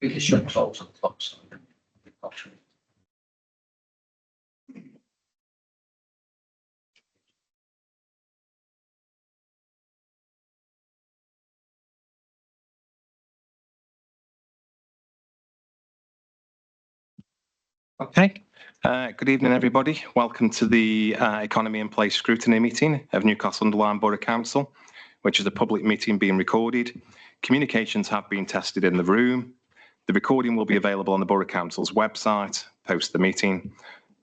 We can shut 12 o'clock. So Okay. Good evening, everybody. Welcome to the Economy and Place Scrutiny meeting of Newcastle under Lyme Borough Council, which is a public meeting being recorded. Communications have been tested in the room. The recording will be available on the Borough Council's website post the meeting.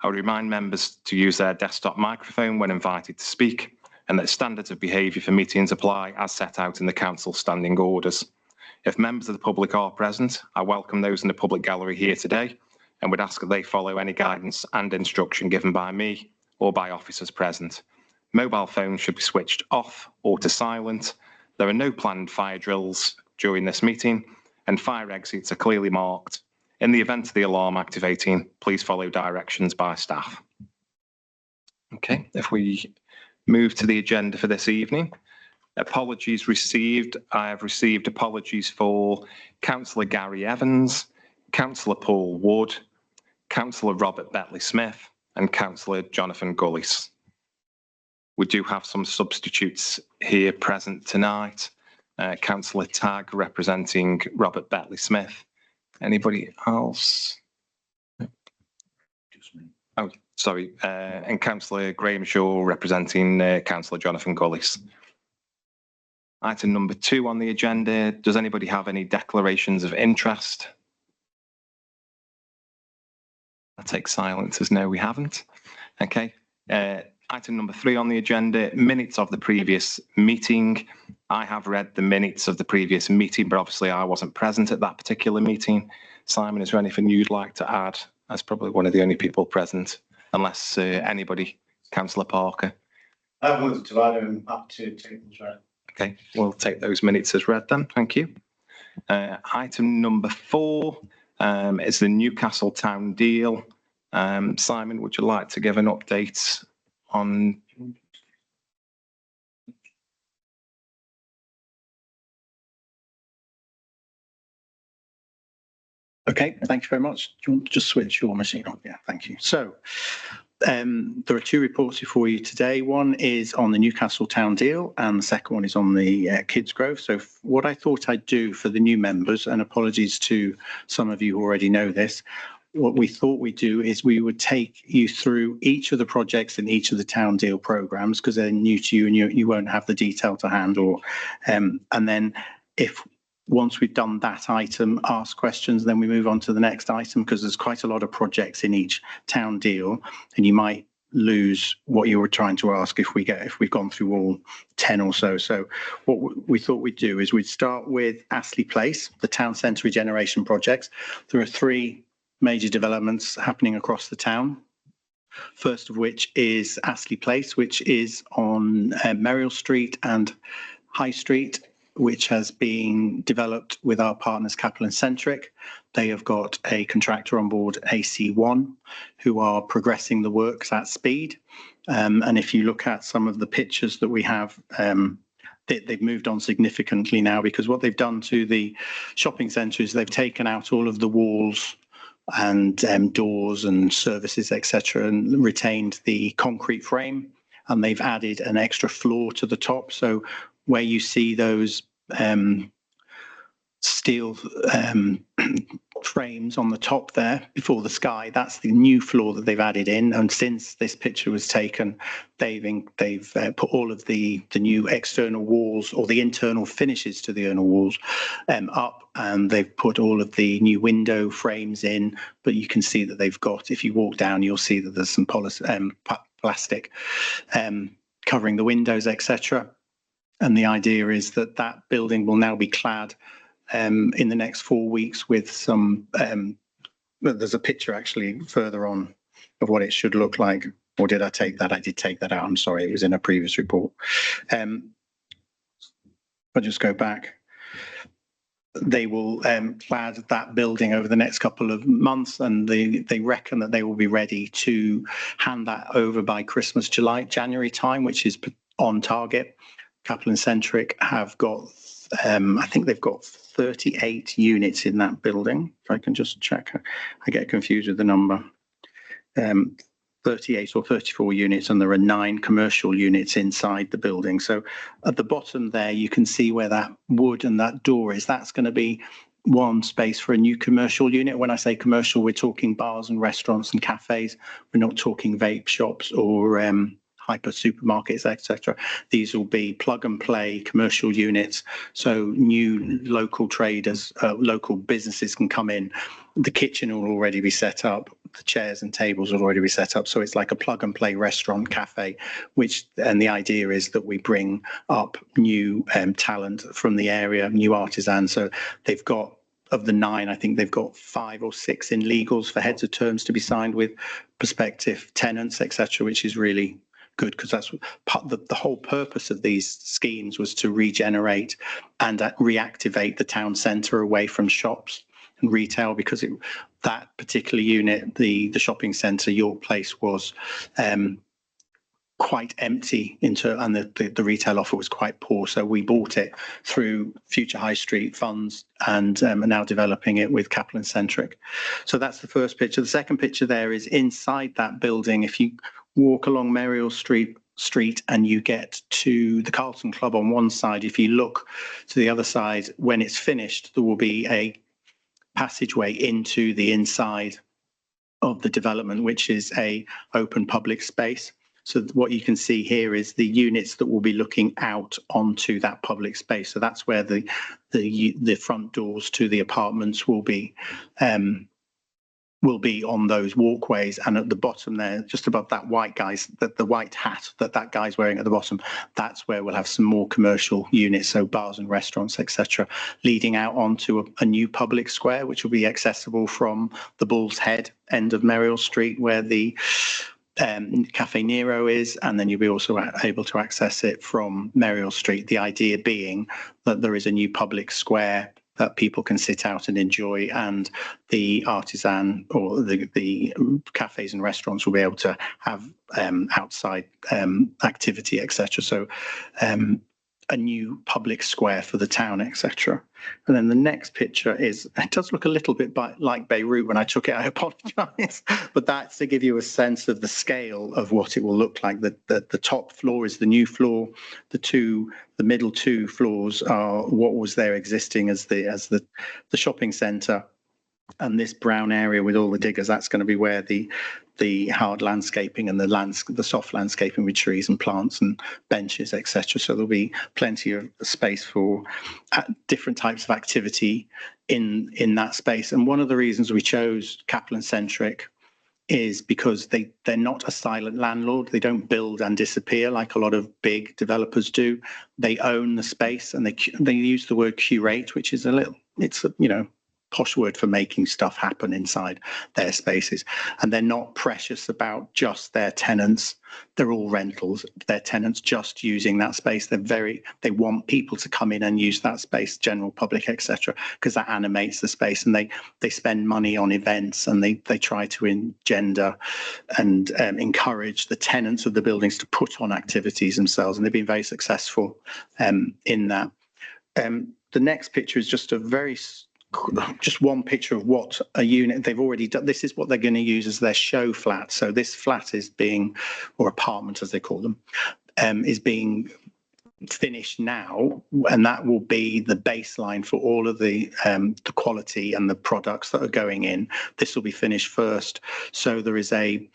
I would remind members to use their desktop microphone when invited to speak, and that standards of behaviour for meetings apply as set out in the Council standing orders. If members of the public are present, I welcome those in the public gallery here today and would ask that they follow any guidance and instruction given by me or by officers present. Mobile phones should be switched off or to silent. There are no planned fire drills during this meeting, and fire exits are clearly marked. In the event of the alarm activating, please follow directions by staff. Okay, if we move to the agenda for this evening. Apologies received. I have received apologies for Councillor Gary Evans, Councillor Paul Wood, Councillor Robert Betley-Smith and Councillor Jonathan Gullis. We do have some substitutes here present tonight. Councillor Tagg representing Robert Betley-Smith. Anybody else? just me. Oh, sorry. And Councillor Graham Shaw representing Councillor Jonathan Gullis. Item number 2 on the agenda. Does anybody have any declarations of interest? I take silence as no, we haven't. Okay. Item number 3 on the agenda, minutes of the previous meeting. I have read the minutes of the previous meeting, but obviously I wasn't present at that particular meeting. Simon, is there anything you'd like to add? That's probably one of the only people present, unless anybody, Councillor Parker. I have wanted to add up to tables read. Okay, we'll take those minutes as read then. Thank you. Item number 4 is the Newcastle Town deal. Simon, would you like to give an update on? Okay, thank you very much. Do you want to just switch your machine on? Yeah, thank you. So there are 2 reports before you today. One is on the Newcastle Town deal and the second one is on the Kids Grove. So what I thought I'd do for the new members, and apologies to some of you who already know this, what we thought we'd do is we would take you through each of the projects in each of the town deal programs because they're new to you and you won't have the detail to hand. Or and then if once we've done that item, ask questions, then we move on to the next item because there's quite a lot of projects in each town deal and you might lose what you were trying to ask if we've gone through all 10 or so. So what we thought we'd do is we'd start with Astley Place, the town centre regeneration projects. There are 3 major developments happening across the town. First of which is Astley Place, which is on Merrill Street and High Street, which has been developed with our partners Capital & Centric. They have got a contractor on board, AC1, who are progressing the works at speed. And if you look at some of the pictures that we have, they've moved on significantly now because what they've done to the shopping centre is they've taken out all of the walls and doors and services, etc., and retained the concrete frame. And they've added an extra floor to the top. So where you see those steel frames on the top there before the sky, that's the new floor that they've added in. And since this picture was taken, they've put all of the new external walls or the internal finishes to the inner walls up, and they've put all of the new window frames in. But you can see that they've got, if you walk down, you'll see that there's some plastic covering the windows, etc. And the idea is that that building will now be clad in the next 4 weeks with some, there's a picture actually further on of what it should look like. Or did I take that? I did take that out. I'm sorry, it was in a previous report. I'll just go back. they will clad that building over the next couple of months, and they reckon that they will be ready to hand that over by Christmas, January time, which is on target. Capital and Centric have got, I think they've got 38 units in that building. If I can just check, I get confused with the number. 38 or 34 units, and there are 9 commercial units inside the building. So at the bottom there, you can see where that wood and that door is. That's going to be one space for a new commercial unit. When I say commercial, we're talking bars and restaurants and cafes. We're not talking vape shops or hyper supermarkets, etc. These will be plug and play commercial units. So new local traders, local businesses can come in. The kitchen will already be set up. The chairs and tables will already be set up. So it's like a plug and play restaurant cafe, and the idea is that we bring up new talent from the area, new artisans. So they've got, of the 9, I think they've got 5 or 6 in legals for heads of terms to be signed with prospective tenants, etc., which is really good, because that's the whole purpose of these schemes was to regenerate and reactivate the town centre away from shops and retail, because that particular unit, the shopping centre, York Place, was quite empty and the retail offer was quite poor. So we bought it through Future High Street funds and are now developing it with Capital and Centric. So that's the first picture. The second picture there is inside that building. If you walk along Merrill Street and you get to the Carlton Club on one side, if you look to the other side, when it's finished, there will be a passageway into the inside of the development, which is a open public space. So what you can see here is the units that will be looking out onto that public space. So that's where the front doors to the apartments will be on those walkways, and at the bottom there, just above that white the white hat that guy's wearing at the bottom, that's where we'll have some more commercial units, so bars and restaurants, etc., leading out onto a new public square, which will be accessible from the Bull's Head end of Merrill Street, where the Cafe Nero is, and then you'll be also able to access it from Merrill Street. The idea being that there is a new public square that people can sit out and enjoy, and the artisan or the cafes and restaurants will be able to have outside activity, etc. So a new public square for the town, etc. And then the next picture it does look a little bit like Beirut when I took it, I apologise, but that's to give you a sense of the scale of what it will look like. The top floor is the new floor. The middle 2 floors are what was there existing as the shopping centre. And this brown area with all the diggers, that's going to be where the hard landscaping and the soft landscaping with trees and plants and benches, etc. So there'll be plenty of space for different types of activity in that space. And one of the reasons we chose Capital and Centric is because they're not a silent landlord. They don't build and disappear like a lot of big developers do. They own the space, and they use the word curate, which is it's posh word for making stuff happen inside their spaces. And they're not precious about just their tenants. They're all rentals. Their tenants just using that space. They want people to come in and use that space, general public, etc., because that animates the space. And they spend money on events, and they try to engender and encourage the tenants of the buildings to put on activities themselves. And they've been very successful in that. The next picture is just just one picture of what a unit they've already done. This is what they're going to use as their show flat. So this flat is or apartment as they call them, is being finished now, and that will be the baseline for all of the quality and the products that are going in. This will be finished first. So there is a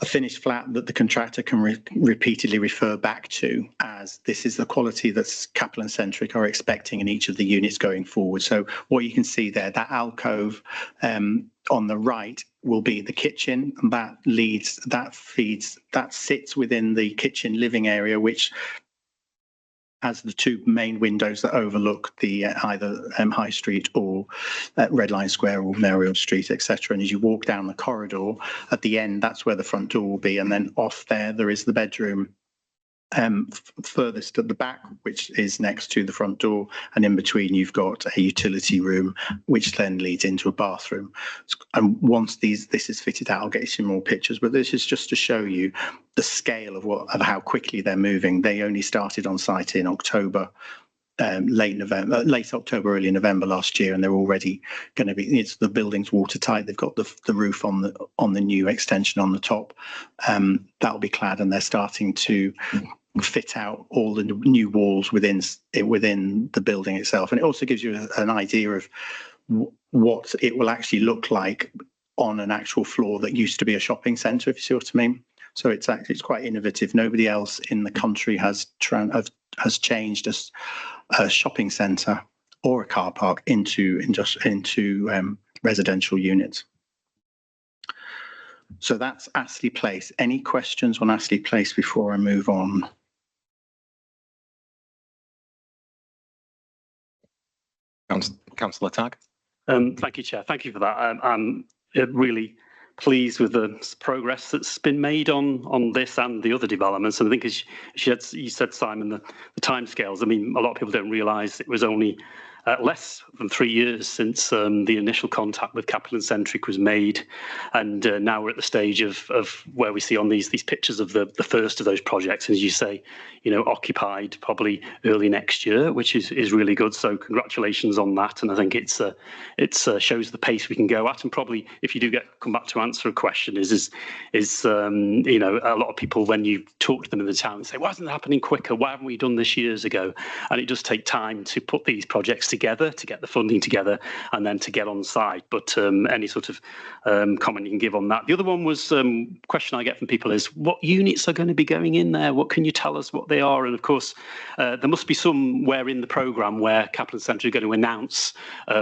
finished flat that the contractor can repeatedly refer back to as this is the quality that Capital and Centric are expecting in each of the units going forward. So what you can see there, that alcove on the right will be the kitchen, and that sits within the kitchen living area, which has the 2 main windows that overlook the either High Street or Red Line Square or Merrill Street, etc. And as you walk down the corridor, at the end, that's where the front door will be. And then off there is the bedroom furthest at the back, which is next to the front door, and in between you've got a utility room, which then leads into a bathroom. And once this is fitted out, I'll get you some more pictures. But this is just to show you the scale of how quickly they're moving. They only started on site in October. Late October, early November last year, and they're already going to be. The building's watertight. They've got the roof on the new extension on the top. That'll be clad, and they're starting to fit out all the new walls within the building itself. And it also gives you an idea of what it will actually look like on an actual floor that used to be a shopping centre, if you see what I mean. So it's quite innovative. Nobody else in the country has changed a shopping centre or a car park into residential units. So that's Astley Place. Any questions on Astley Place before I move on? Councillor Tagg. Thank you, Chair. Thank you for that. I'm really pleased with the progress that's been made on this and the other developments. And I think, as you said, Simon, the timescales. I mean, a lot of people don't realise it was only less than 3 years since the initial contact with Capital & Centric was made, and now we're at the stage of where we see on these pictures of the first of those projects, and as you say, occupied probably early next year, which is really good. So congratulations on that, and I think it shows the pace we can go at. And probably, if you do come back to answer a question, is a lot of people, when you talk to them in the town, say, why isn't it happening quicker? Why haven't we done this years ago? And it does take time to put these projects together, to get the funding together, and then to get on site. But any sort of comment you can give on that. The other one was question I get from people is, what units are going to be going in there? What can you tell us what they are? And of course, there must be somewhere in the programme where Capital & Centric are going to announce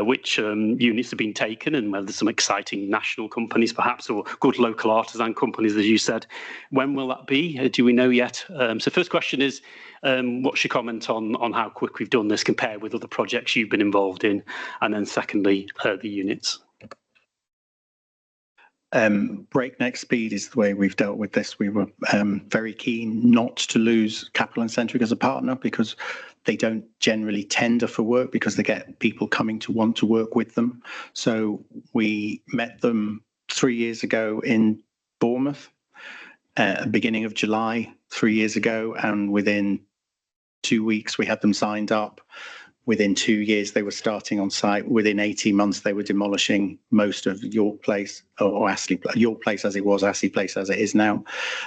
which units have been taken, and whether there's some exciting national companies perhaps, or good local artisan companies, as you said. When will that be? Do we know yet? So first question is, what's your comment on how quick we've done this compared with other projects you've been involved in? And then secondly, the units. Breakneck speed is the way we've dealt with this. We were very keen not to lose Capital & Centric as a partner, because they don't generally tender for work, because they get people coming to want to work with them. So we met them 3 years ago in Bournemouth, beginning of July 3 years ago, and within 2 weeks we had them signed up. Within 2 years they were starting on site. Within 18 months they were demolishing most of York Place, or Astley, York Place as it was, Astley Place as it is now.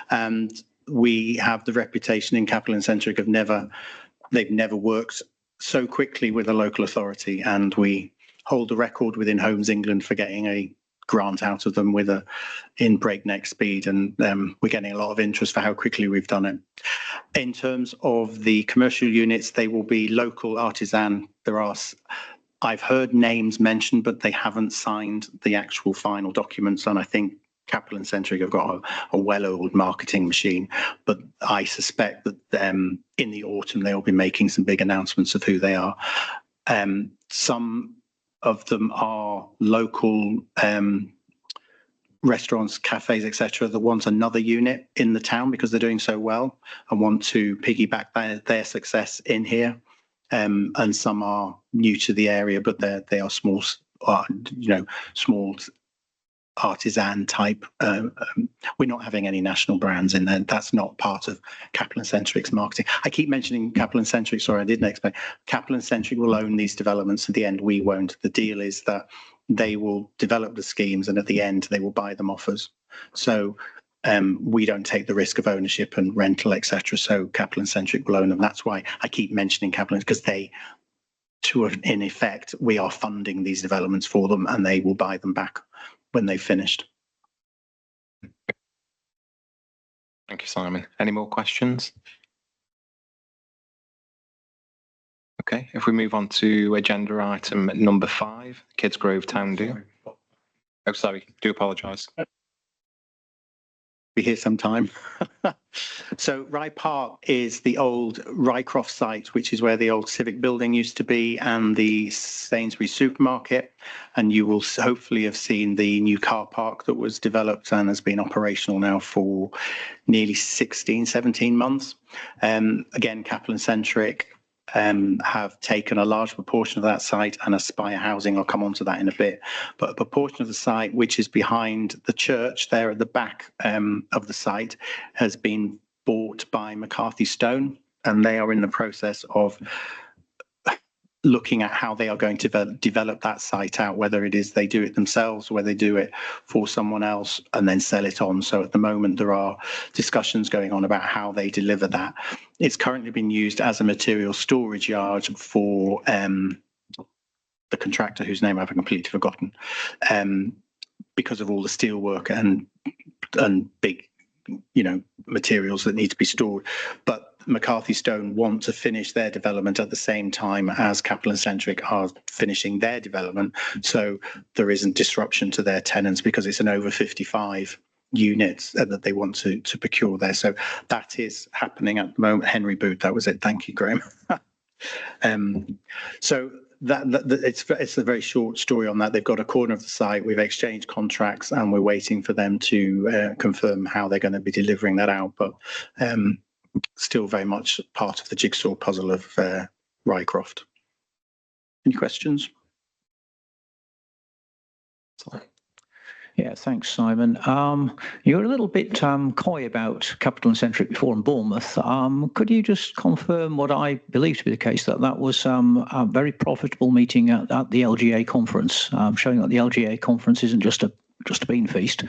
And we have the reputation in Capital & Centric of they've never worked so quickly with a local authority, and we hold the record within Homes England for getting a grant out of them in breakneck speed, and we're getting a lot of interest for how quickly we've done it. In terms of the commercial units, they will be local artisan. I've heard names mentioned, but they haven't signed the actual final documents, and I think Capital & Centric have got a well-oiled marketing machine, but I suspect that in the autumn they'll be making some big announcements of who they are. Some of them are local restaurants, cafes, etc., that want another unit in the town because they're doing so well and want to piggyback their success in here. And some are new to the area, but they are small, small artisan type. We're not having any national brands in there. That's not part of Capital & Centric's marketing. I keep mentioning Capital & Centric. Sorry, I didn't explain. Capital & Centric will own these developments. At the end, we won't. The deal is that they will develop the schemes, and at the end, they will buy them off us. So we don't take the risk of ownership and rental, etc. So Capital & Centric will own them. That's why I keep mentioning Capital, because in effect, we are funding these developments for them, and they will buy them back when they've finished. Thank you, Simon. Any more questions? Okay, if we move on to agenda item number 5, Kidsgrove Town Deal. Oh, sorry, do apologise. be here some time. So Rye Park is the old Rycroft site, which is where the old civic building used to be and the Sainsbury's supermarket. And you will hopefully have seen the new car park that was developed and has been operational now for nearly 16, 17 months. Again, Kaplan centric. Have taken a large proportion of that site and Aspire Housing, I'll come on to that in a bit, but a proportion of the site which is behind the church there at the back of the site has been bought by McCarthy Stone, and they are in the process of looking at how they are going to develop that site out, whether it is they do it themselves, whether they do it for someone else and then sell it on. So at the moment, there are discussions going on about how they deliver that. It's currently been used as a material storage yard for the contractor whose name I've completely forgotten, because of all the steelwork and big, materials that need to be stored. But McCarthy Stone want to finish their development at the same time as Kaplan Centric are finishing their development, so there isn't disruption to their tenants because it's an over 55 units that they want to procure there. So that is happening at the moment. Henry Booth, that was it. Thank you, Graham. So that it's a very short story on that. They've got a corner of the site. We've exchanged contracts and we're waiting for them to confirm how they're going to be delivering that out. But still very much part of the jigsaw puzzle of Rycroft. Any questions? Yeah, thanks, Simon. You're a little bit coy about Capital and Centric before in Bournemouth. Could you just confirm what I believe to be the case, that was a very profitable meeting at the LGA conference, showing that the LGA conference isn't just a bean feast.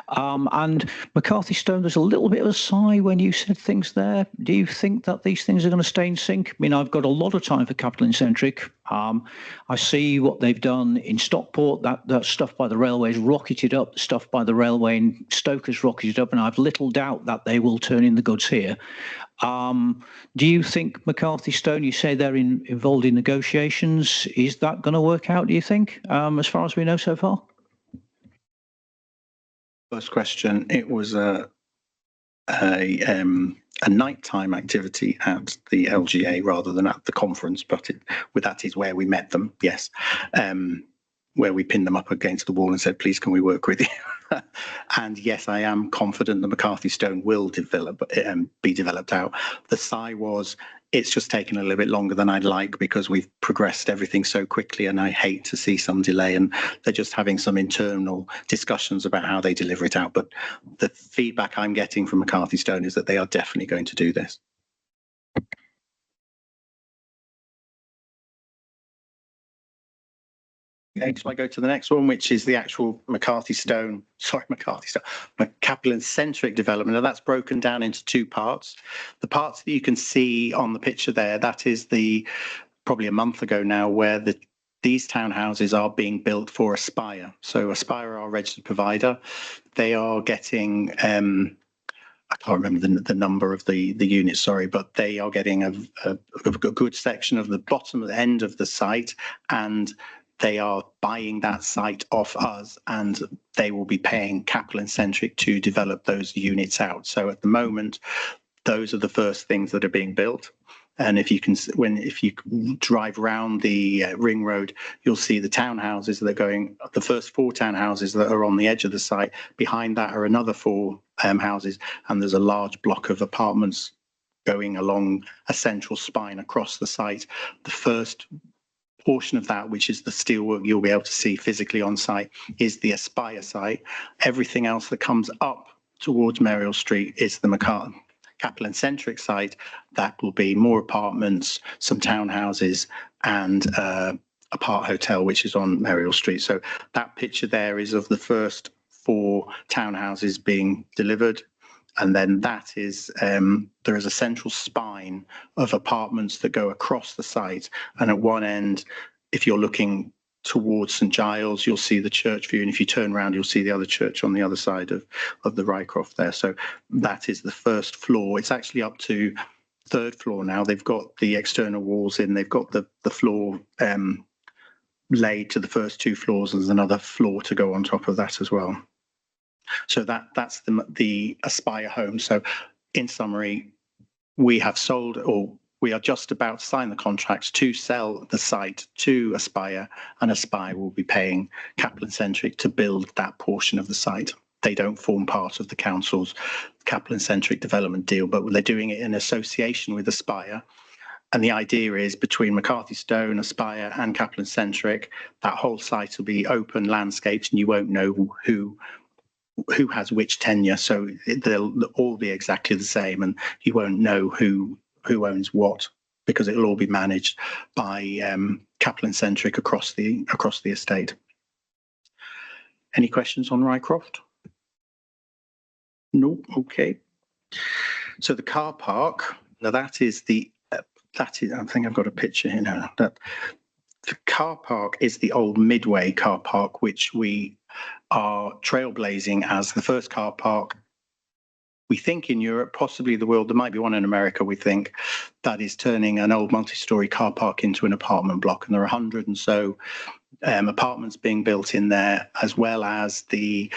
And McCarthy Stone, there's a little bit of a sigh when you said things there. Do you think that these things are going to stay in sync? I mean, I've got a lot of time for Capital Centric. I see what they've done in Stockport. That stuff by the railway is rocketed up. The stuff by the railway in Stoke is rocketed up, and I've little doubt that they will turn in the goods here. Do you think McCarthy Stone, you say they're involved in negotiations, is that going to work out, do you think, as far as we know so far? First question, it was a nighttime activity at the LGA rather than at the conference, but that is where we met them, yes, where we pinned them up against the wall and said, please, can we work with you? And yes, I am confident that McCarthy Stone will be developed out. The sigh was, it's just taken a little bit longer than I'd like because we've progressed everything so quickly and I hate to see some delay, and they're just having some internal discussions about how they deliver it out. But the feedback I'm getting from McCarthy Stone is that they are definitely going to do this. Okay, so I go to the next one, which is the actual Kaplan centric development. Now that's broken down into two parts. The parts that you can see on the picture there, that is probably a month ago now, where these townhouses are being built for Aspire. So Aspire are a registered provider. They are getting, I can't remember the number of the units, sorry, but they are getting a good section of the bottom of the end of the site, and they are buying that site off us, and they will be paying Kaplan Centric to develop those units out. So at the moment, those are the first things that are being built. And if you drive around the ring road, you'll see the townhouses that are going, the first 4 townhouses that are on the edge of the site. Behind that are another 4 houses, and there's a large block of apartments going along a central spine across the site. The first portion of that, which is the steelwork you'll be able to see physically on site, is the Aspire site. Everything else that comes up towards Merial Street is the Kaplan Centric site. That will be more apartments, some townhouses, and a part hotel, which is on Merial Street. So that picture there is of the first 4 townhouses being delivered. And then that is, there is a central spine of apartments that go across the site. And at one end, if you're looking towards St Giles, you'll see the church view. And if you turn around, you'll see the other church on the other side of the Rycroft there. So that is the first floor. It's actually up to 3rd floor now. They've got the external walls in. They've got the floor laid to the first 2 floors. There's another floor to go on top of that as well. So that's the Aspire home. So in summary, we have sold, or we are just about to sign the contracts to sell the site to Aspire, and Aspire will be paying Kaplan Centric to build that portion of the site. They don't form part of the council's Kaplan Centric development deal, but they're doing it in association with Aspire. And the idea is between McCarthy Stone, Aspire and Kaplan Centric, that whole site will be open, landscaped, and you won't know who has which tenure. So they'll all be exactly the same, and you won't know who owns what, because it'll all be managed by Kaplan Centric across the estate. Any questions on Rycroft? No. Okay. So the car park. Now that is the that is. I think I've got a picture here now. That the car park is the old Midway car park, which we are trailblazing as the first car park, we think, in Europe, possibly the world. There might be one in America, we think, that is turning an old multi-storey car park into an apartment block. And there are 100 and so apartments being built in there, as well as the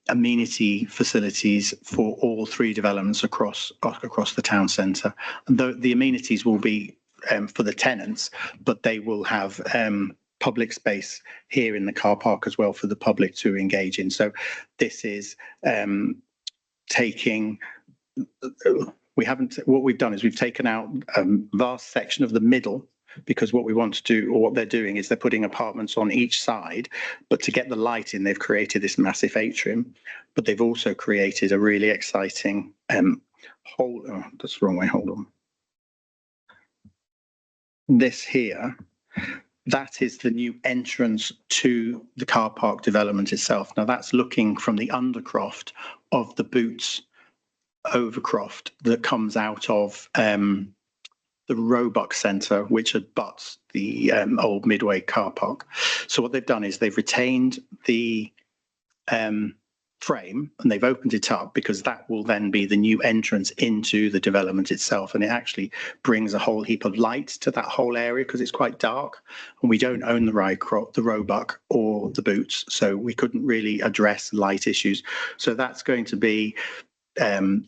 amenity facilities for all three developments across the town centre. And the amenities will be for the tenants, but they will have public space here in the car park as well for the public to engage in. So this is taking, what we've done is we've taken out a vast section of the middle, because what we want to do, or what they're doing, is they're putting apartments on each side, but to get the light in, they've created this massive atrium, but they've also created a really exciting oh, that's the wrong way, hold on. This here, that is the new entrance to the car park development itself. Now that's looking from the undercroft of the Boots overcroft that comes out of the Roebuck Centre, which abuts the old Midway car park. So what they've done is they've retained the frame and they've opened it up, because that will then be the new entrance into the development itself, and it actually brings a whole heap of light to that whole area because it's quite dark, and we don't own the Roebuck or the Boots, so we couldn't really address light issues. So that's going to be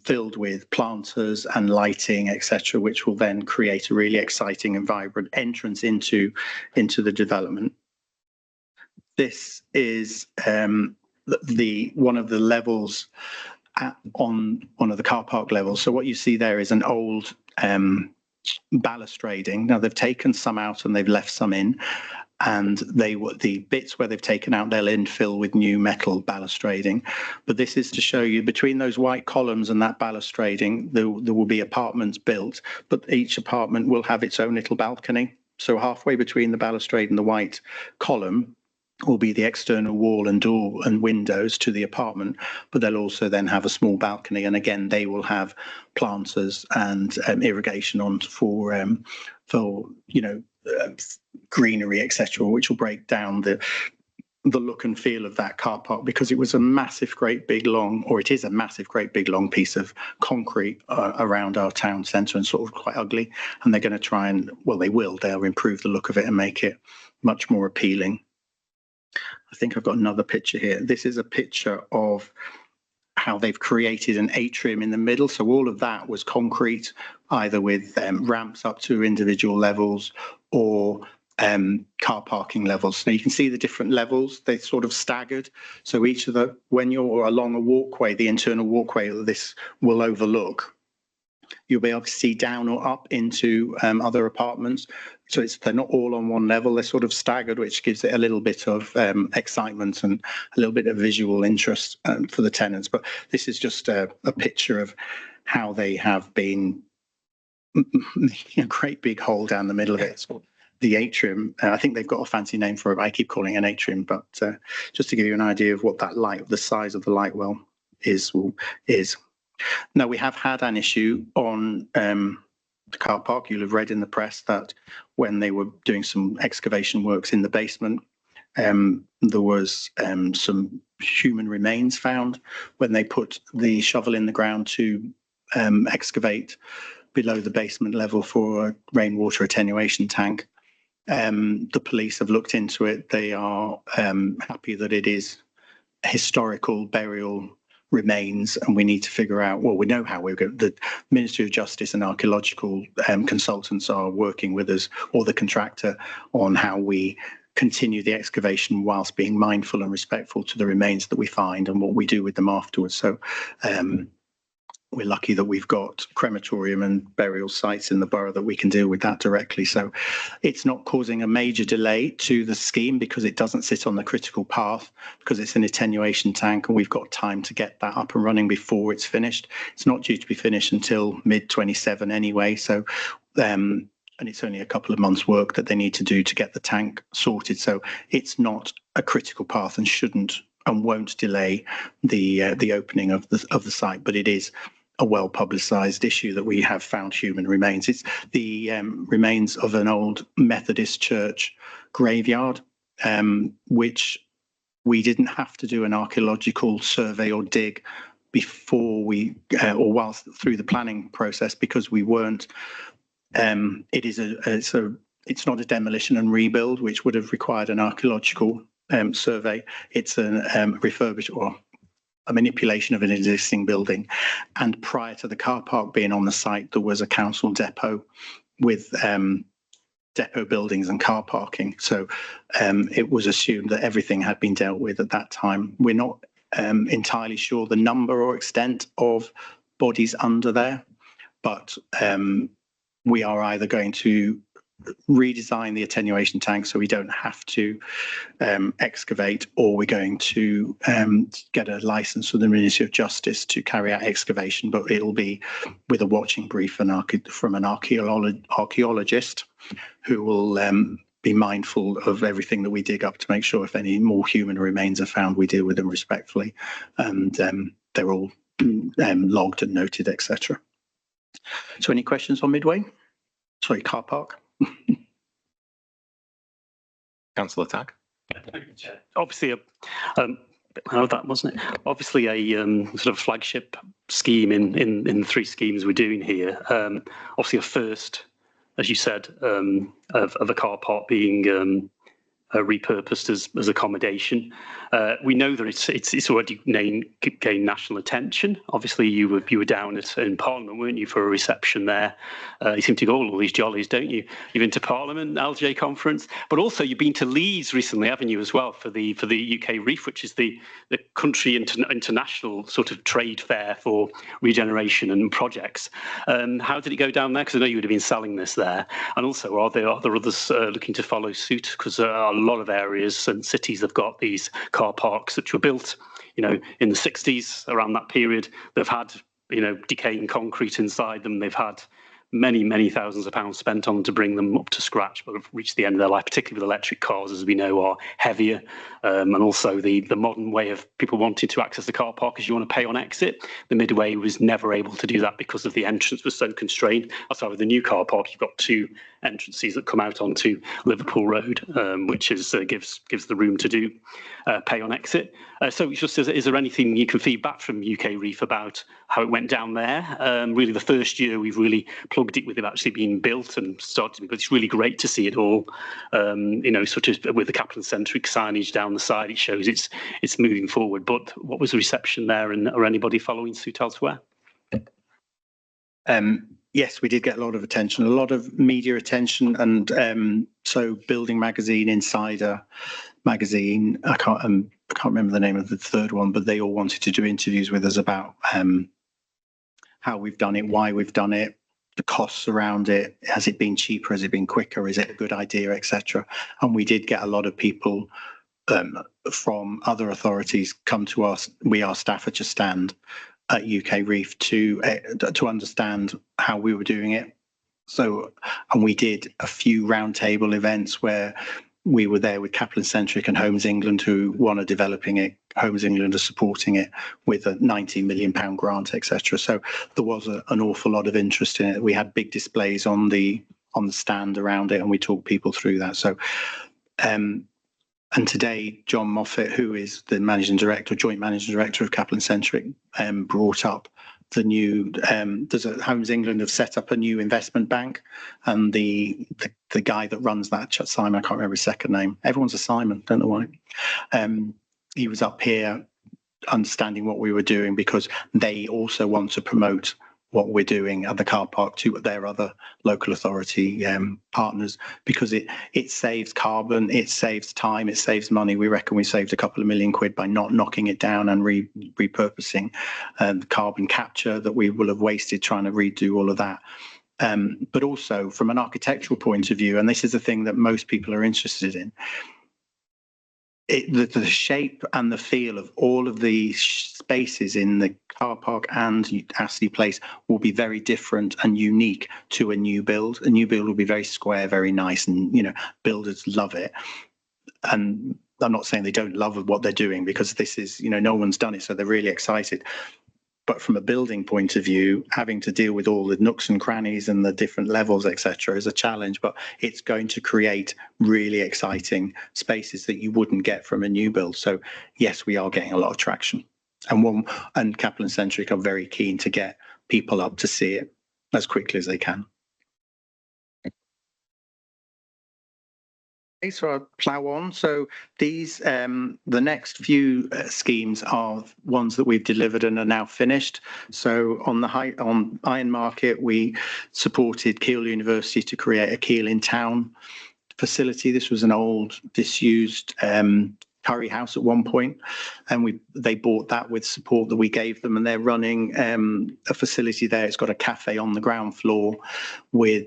filled with planters and lighting, etc., which will then create a really exciting and vibrant entrance into the development. This is one of the levels on one of the car park levels. So what you see there is an old balustrading. Now they've taken some out and they've left some in, and the bits where they've taken out, they'll infill with new metal balustrading. But this is to show you, between those white columns and that balustrading, there will be apartments built, but each apartment will have its own little balcony. So halfway between the balustrade and the white column will be the external wall and door and windows to the apartment, but they'll also then have a small balcony, and again they will have planters and irrigation on for greenery, etc., which will break down the look and feel of that car park, because it was a massive, great big long, or it is a massive, great big long piece of concrete around our town centre, and sort of quite ugly. And they're going to try and, well, they'll improve the look of it and make it much more appealing. I think I've got another picture here. This is a picture of how they've created an atrium in the middle. So all of that was concrete, either with ramps up to individual levels or car parking levels. So you can see the different levels, they sort of staggered. So each of when you're along a walkway, the internal walkway that this will overlook, you'll be able to see down or up into other apartments. So they're not all on one level, they're sort of staggered, which gives it a little bit of excitement and a little bit of visual interest for the tenants. But this is just a picture of how they have been making a great big hole down the middle of it. So the atrium, I think they've got a fancy name for it. I keep calling it an atrium, but just to give you an idea of what that the size of the light well is. Now, we have had an issue on the car park. You'll have read in the press that when they were doing some excavation works in the basement, there was some human remains found when they put the shovel in the ground to excavate below the basement level for a rainwater attenuation tank. The police have looked into it. They are happy that it is historical burial remains, and we need to figure out, well, we know how we're going. The Ministry of Justice and archaeological consultants are working with us, or the contractor, on how we continue the excavation whilst being mindful and respectful to the remains that we find and what we do with them afterwards. So we're lucky that we've got crematorium and burial sites in the borough that we can deal with that directly. So it's not causing a major delay to the scheme because it doesn't sit on the critical path, because it's an attenuation tank and we've got time to get that up and running before it's finished. It's not due to be finished until mid-27 anyway. So and it's only a couple of months' work that they need to do to get the tank sorted. So it's not a critical path and shouldn't and won't delay the opening of the site, but it is a well-publicised issue that we have found human remains. It's the remains of an old Methodist church graveyard, which we didn't have to do an archaeological survey or dig before we, or whilst through the planning process, because we weren't. It's not a demolition and rebuild, which would have required an archaeological survey. It's a refurbish or a manipulation of an existing building. And prior to the car park being on the site, there was a council depot with depot buildings and car parking. So it was assumed that everything had been dealt with at that time. We're not entirely sure the number or extent of bodies under there, but we are either going to redesign the attenuation tank so we don't have to excavate, or we're going to get a license from the Ministry of Justice to carry out excavation, but it'll be with a watching brief from an archaeologist who will be mindful of everything that we dig up to make sure if any more human remains are found, we deal with them respectfully, and they're all logged and noted, etc. So any questions on Midway? Sorry, car park. Councillor Tagg. Obviously, that wasn't it. Obviously, a sort of flagship scheme in the three schemes we're doing here. Obviously, a first, as you said, of a car park being repurposed as accommodation. We know that it's already gained national attention. Obviously, you were down in Parliament, weren't you, for a reception there? You seem to go all these jollies, don't you? You've been to Parliament, LJ conference, but also you've been to Leeds recently, haven't you, as well, for the UK Reef, which is the country international sort of trade fair for regeneration and projects. How did it go down there? Because I know you would have been selling this there. And also, are there others looking to follow suit? Because a lot of areas and cities have got these car parks which were built, in the 60s, around that period. They've had, decaying concrete inside them. They've had many thousands of pounds spent on to bring them up to scratch, but have reached the end of their life, particularly with electric cars, as we know, are heavier. And also the modern way of people wanting to access the car park is you want to pay on exit. The Midway was never able to do that because of the entrance was so constrained. That's why with the new car park, you've got two entrances that come out onto Liverpool Road, which is gives the room to do pay on exit. So just is there anything you can feed back from UK Reef about how it went down there? Really, the first year we've really plugged it with it actually being built and started, but it's really great to see it all, sort of with the Kaplan-centric signage down the side. It shows it's moving forward. But what was the reception there, and are anybody following suit elsewhere? Yes, we did get a lot of attention, a lot of media attention, and so Building Magazine, Insider Magazine, I can't remember the name of the third one, but they all wanted to do interviews with us about how we've done it, why we've done it, the costs around it, has it been cheaper, has it been quicker, is it a good idea, etc. And we did get a lot of people from other authorities come to us. We asked Staffordshire stand at UK Reef to understand how we were doing it. So, and we did a few roundtable events where we were there with Kaplan-centric and Homes England, who are developing it. Homes England are supporting it with a £19 million grant, etc. So there was an awful lot of interest in it. We had big displays on the stand around it, and we talked people through that. So, and today, John Moffat, who is the joint managing director of Kaplan-centric, brought up the new. Homes England have set up a new investment bank, and the guy that runs that, Simon, I can't remember his second name. Everyone's a Simon, don't know why. He was up here understanding what we were doing, because they also want to promote what we're doing at the car park to their other local authority partners, because it saves carbon, it saves time, it saves money. We reckon we saved a couple of £1 million by not knocking it down and repurposing the carbon capture that we will have wasted trying to redo all of that. But also from an architectural point of view, and this is the thing that most people are interested in, the shape and the feel of all of the spaces in the car park and Astley Place will be very different and unique to a new build. A new build will be very square, very nice, and builders love it. And I'm not saying they don't love what they're doing, because this is, no one's done it, so they're really excited. But from a building point of view, having to deal with all the nooks and crannies and the different levels, etc., is a challenge. But it's going to create really exciting spaces that you wouldn't get from a new build. So yes, we are getting a lot of traction, and Capital and Centric are very keen to get people up to see it as quickly as they can. Okay, so I'll plough on. So these, the next few schemes are ones that we've delivered and are now finished. So on Iron Market, we supported Keele University to create a Keele in Town facility. This was an old, disused curry house at one point, and they bought that with support that we gave them, and they're running a facility there. It's got a cafe on the ground floor with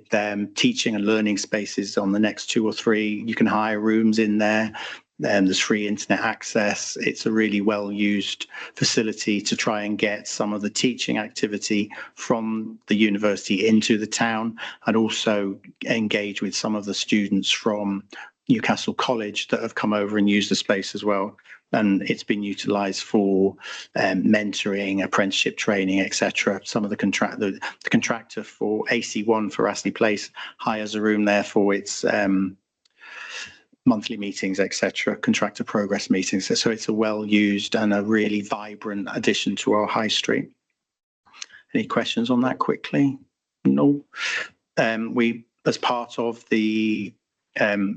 teaching and learning spaces on the next 2 or 3. You can hire rooms in there. There's free internet access. It's a really well used facility to try and get some of the teaching activity from the university into the town, and also engage with some of the students from Newcastle College that have come over and used the space as well. And it's been utilised for mentoring, apprenticeship training, etc. Some of the contractor for AC1 for Astley Place hires a room there for its monthly meetings, etc., contractor progress meetings. So it's a well used and a really vibrant addition to our high street. Any questions on that quickly? No. We, as part of the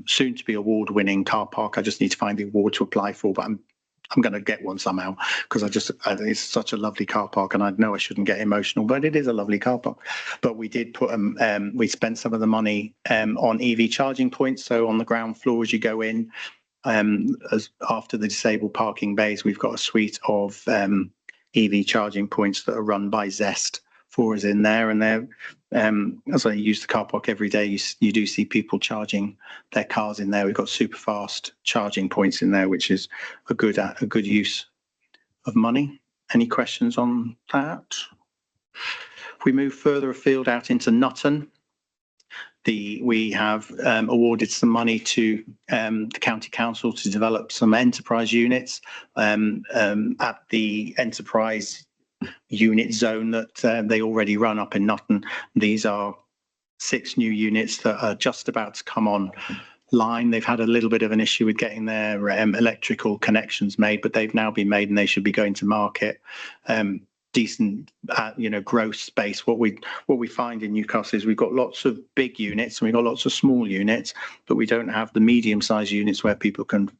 soon to be award winning car park, I just need to find the award to apply for, but I'm going to get one somehow, because it's such a lovely car park, and I know I shouldn't get emotional, but it is a lovely car park. But we did put we spent some of the money on EV charging points. So on the ground floor as you go in, as after the disabled parking bays, we've got a suite of EV charging points that are run by Zest for us in there, and they're as I use the car park every day, you do see people charging their cars in there. We've got super fast charging points in there, which is a good use of money. Any questions on that? If we move further afield out into Nutton, we have awarded some money to the county council to develop some enterprise units at the enterprise unit zone that they already run up in Nutton. These are 6 new units that are just about to come online. They've had a little bit of an issue with getting their electrical connections made, but they've now been made and they should be going to market. Decent, gross space. What we find in Newcastle is we've got lots of big units and we've got lots of small units, but we don't have the medium-sized units where people can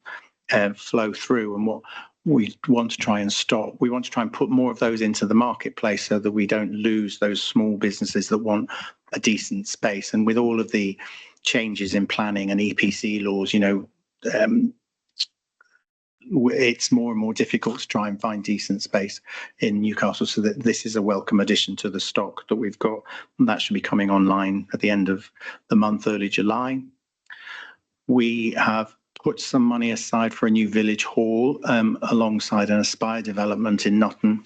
flow through. And what we want to try and stop, we want to try and put more of those into the marketplace so that we don't lose those small businesses that want a decent space. And with all of the changes in planning and EPC laws, it's more and more difficult to try and find decent space in Newcastle, so that this is a welcome addition to the stock that we've got, and that should be coming online at the end of the month, early July. We have put some money aside for a new village hall alongside an Aspire development in Nutton.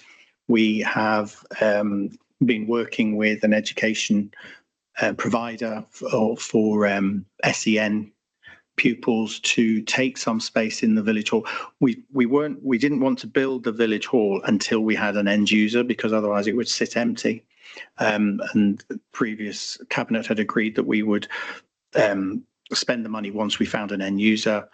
We have been working with an education provider for SEN pupils to take some space in the village hall. We didn't want to build the village hall until we had an end user, because otherwise it would sit empty. And the previous cabinet had agreed that we would spend the money once we found an end user.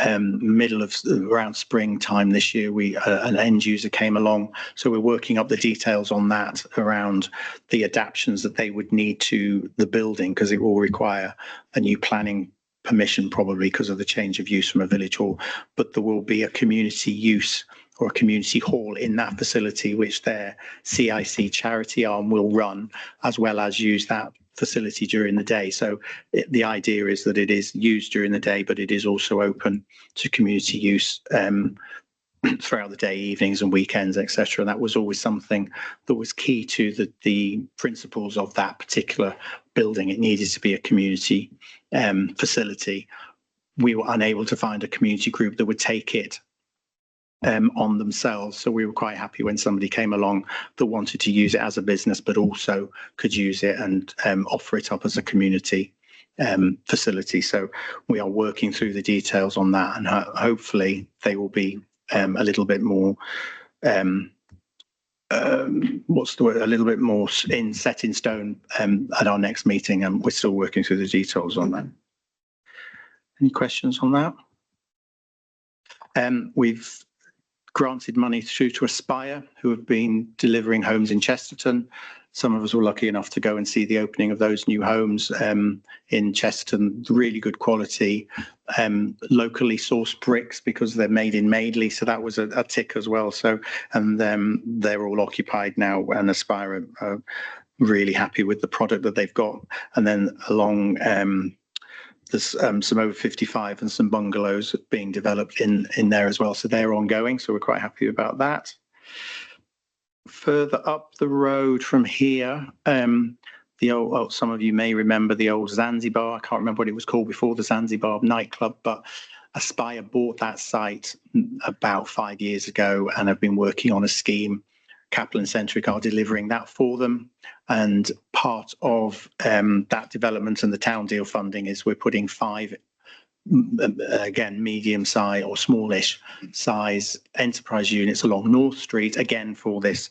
Middle of around springtime this year, an end user came along, so we're working up the details on that around the adaptations that they would need to the building, because it will require a new planning permission probably because of the change of use from a village hall. But there will be a community use or a community hall in that facility, which their CIC charity arm will run, as well as use that facility during the day. So the idea is that it is used during the day, but it is also open to community use throughout the day, evenings and weekends, etc. That was always something that was key to the principles of that particular building. It needed to be a community facility. We were unable to find a community group that would take it on themselves. So we were quite happy when somebody came along that wanted to use it as a business, but also could use it and offer it up as a community facility. So we are working through the details on that, and hopefully they will be a little bit more what's the word, a little bit more set in stone at our next meeting, and we're still working through the details on that. Any questions on that? We've granted money through to Aspire, who have been delivering homes in Chesterton. Some of us were lucky enough to go and see the opening of those new homes in Chesterton. Really good quality, locally sourced bricks because they're made in Madeley. So that was a tick as well. So, and they're all occupied now, and Aspire are really happy with the product that they've got. And then along there's some over 55 and some bungalows being developed in there as well. So they're ongoing. So we're quite happy about that. Further up the road from here, the old, some of you may remember the old Zanzibar. I can't remember what it was called before, the Zanzibar nightclub, but Aspire bought that site about 5 years ago and have been working on a scheme. Capital and Centric are delivering that for them. And part of that development and the town deal funding is we're putting 5, again, medium size or smallish size enterprise units along North Street, again, for this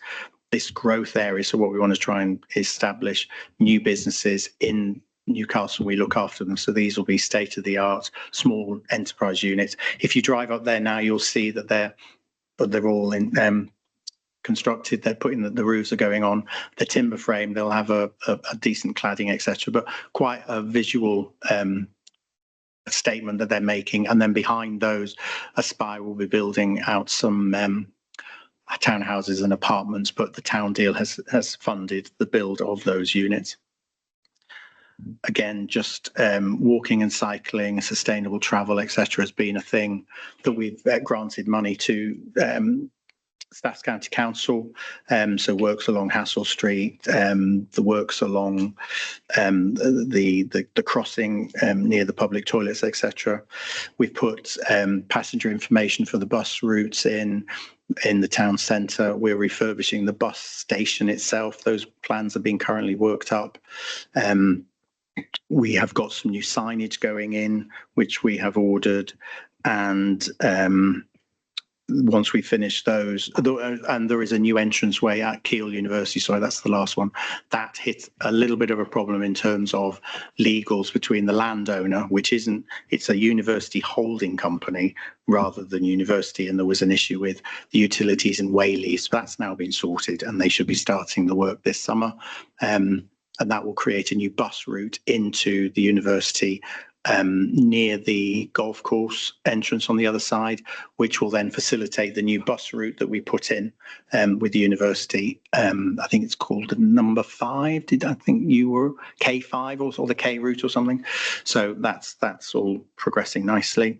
growth area. So what we want to try and establish new businesses in Newcastle. We look after them. So these will be state of the art, small enterprise units. If you drive up there now, you'll see that they're all in constructed. They're putting the roofs are going on. The timber frame, they'll have a decent cladding, etc. But quite a visual statement that they're making. And then behind those, Aspire will be building out some townhouses and apartments, but the town deal has funded the build of those units. Again, just walking and cycling, sustainable travel, etc. has been a thing that we've granted money to Staffs County Council, so works along Hassel Street, the works along the crossing near the public toilets, etc. We've put passenger information for the bus routes in the town centre. We're refurbishing the bus station itself. Those plans are being currently worked up. We have got some new signage going in, which we have ordered, and once we finish those, and there is a new entranceway at Keele University, sorry, that's the last one, that hit a little bit of a problem in terms of legals between the landowner, which isn't, it's a university holding company rather than university, and there was an issue with the utilities and wayleys. That's now been sorted, and they should be starting the work this summer, and that will create a new bus route into the university near the golf course entrance on the other side, which will then facilitate the new bus route that we put in with the university. I think it's called the number 5. I think you were K5 or the K route or something. So that's all progressing nicely.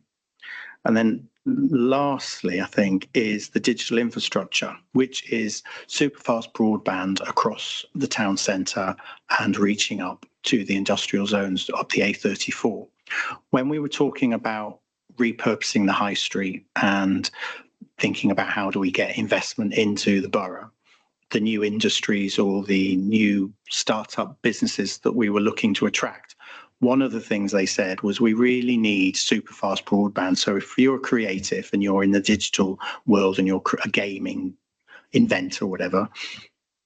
And then lastly, I think, is the digital infrastructure, which is super fast broadband across the town centre and reaching up to the industrial zones up the A34. When we were talking about repurposing the high street and thinking about how do we get investment into the borough, the new industries or the new startup businesses that we were looking to attract, one of the things they said was we really need super fast broadband. So if you're a creative and you're in the digital world and you're a gaming inventor or whatever,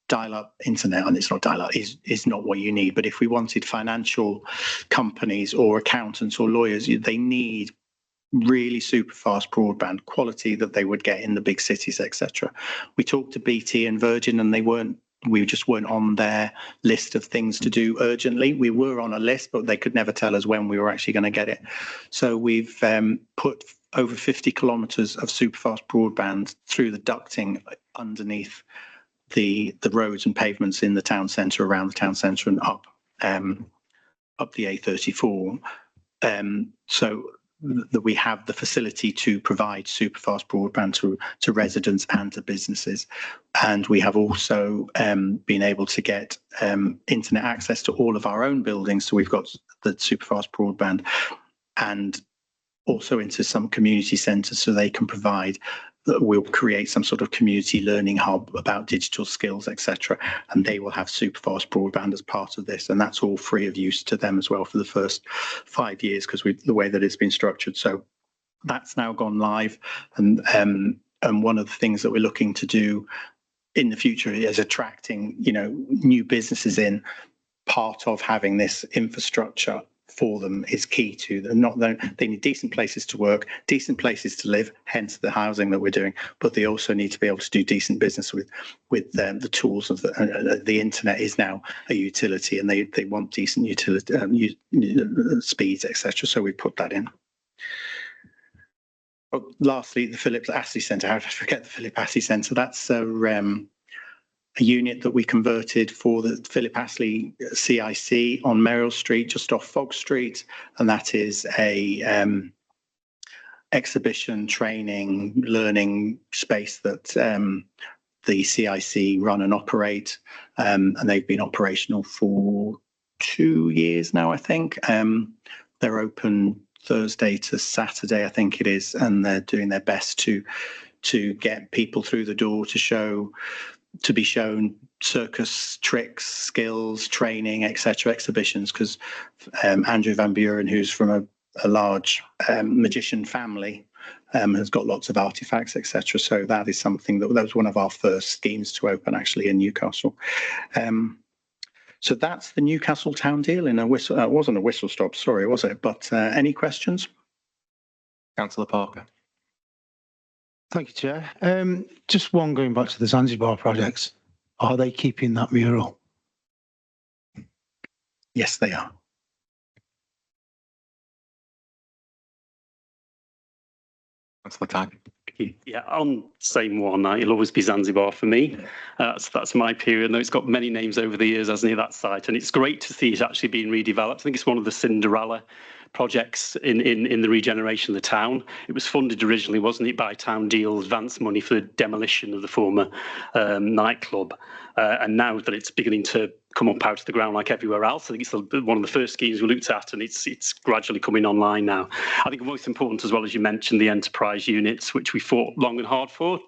dial-up internet, and it's not dial-up, is not what you need. But if we wanted financial companies or accountants or lawyers, they need really super fast broadband quality that they would get in the big cities, etc. We talked to BT and Virgin, and we just weren't on their list of things to do urgently. We were on a list, but they could never tell us when we were actually going to get it. So we've put over 50 kilometres of superfast broadband through the ducting underneath the roads and pavements in the town centre, around the town centre, and up the A34. So that we have the facility to provide superfast broadband to residents and to businesses. And we have also been able to get internet access to all of our own buildings. So we've got the superfast broadband, and also into some community centres, so they can provide, we'll create some sort of community learning hub about digital skills, etc. And they will have superfast broadband as part of this. And that's all free of use to them as well for the first 5 years, because the way that it's been structured. So that's now gone live. And one of the things that we're looking to do in the future is attracting, new businesses in. Part of having this infrastructure for them is key to them. They need decent places to work, decent places to live, hence the housing that we're doing, but they also need to be able to do decent business with the tools of the internet is now a utility, and they want decent utility speeds, etc. So we put that in. Oh, lastly, the Philip Astley Centre. How did I forget the Philip Astley Centre? That's a unit that we converted for the Philip Astley CIC on Merrill Street, just off Fog Street, and that is a exhibition, training, learning space that the CIC run and operate, and they've been operational for 2 years now, I think. They're open Thursday to Saturday, I think it is, and they're doing their best to get people through the door to be shown circus tricks, skills, training, etc., exhibitions, because Andrew Van Buren, who's from a large magician family, has got lots of artifacts, etc. So that is something that was one of our first schemes to open actually in Newcastle. So that's the Newcastle Town Deal in a whistle. It wasn't a whistle stop, sorry, was it? But any questions? Councillor Parker. Thank you, Chair. Just one going back to the Zanzibar projects. Are they keeping that mural? Yes, they are. Councillor Tag. Yeah, on same one, it'll always be Zanzibar for me. That's my period. No, it's got many names over the years, hasn't it, that site? And it's great to see it actually being redeveloped. I think it's one of the Cinderella projects in the regeneration of the town. It was funded originally, wasn't it, by Town Deal advance money for the demolition of the former nightclub. And now that it's beginning to come up out of the ground like everywhere else, I think it's one of the first schemes we looked at, and it's gradually coming online now. I think most important, as well as you mentioned, the enterprise units, which we fought long and hard for.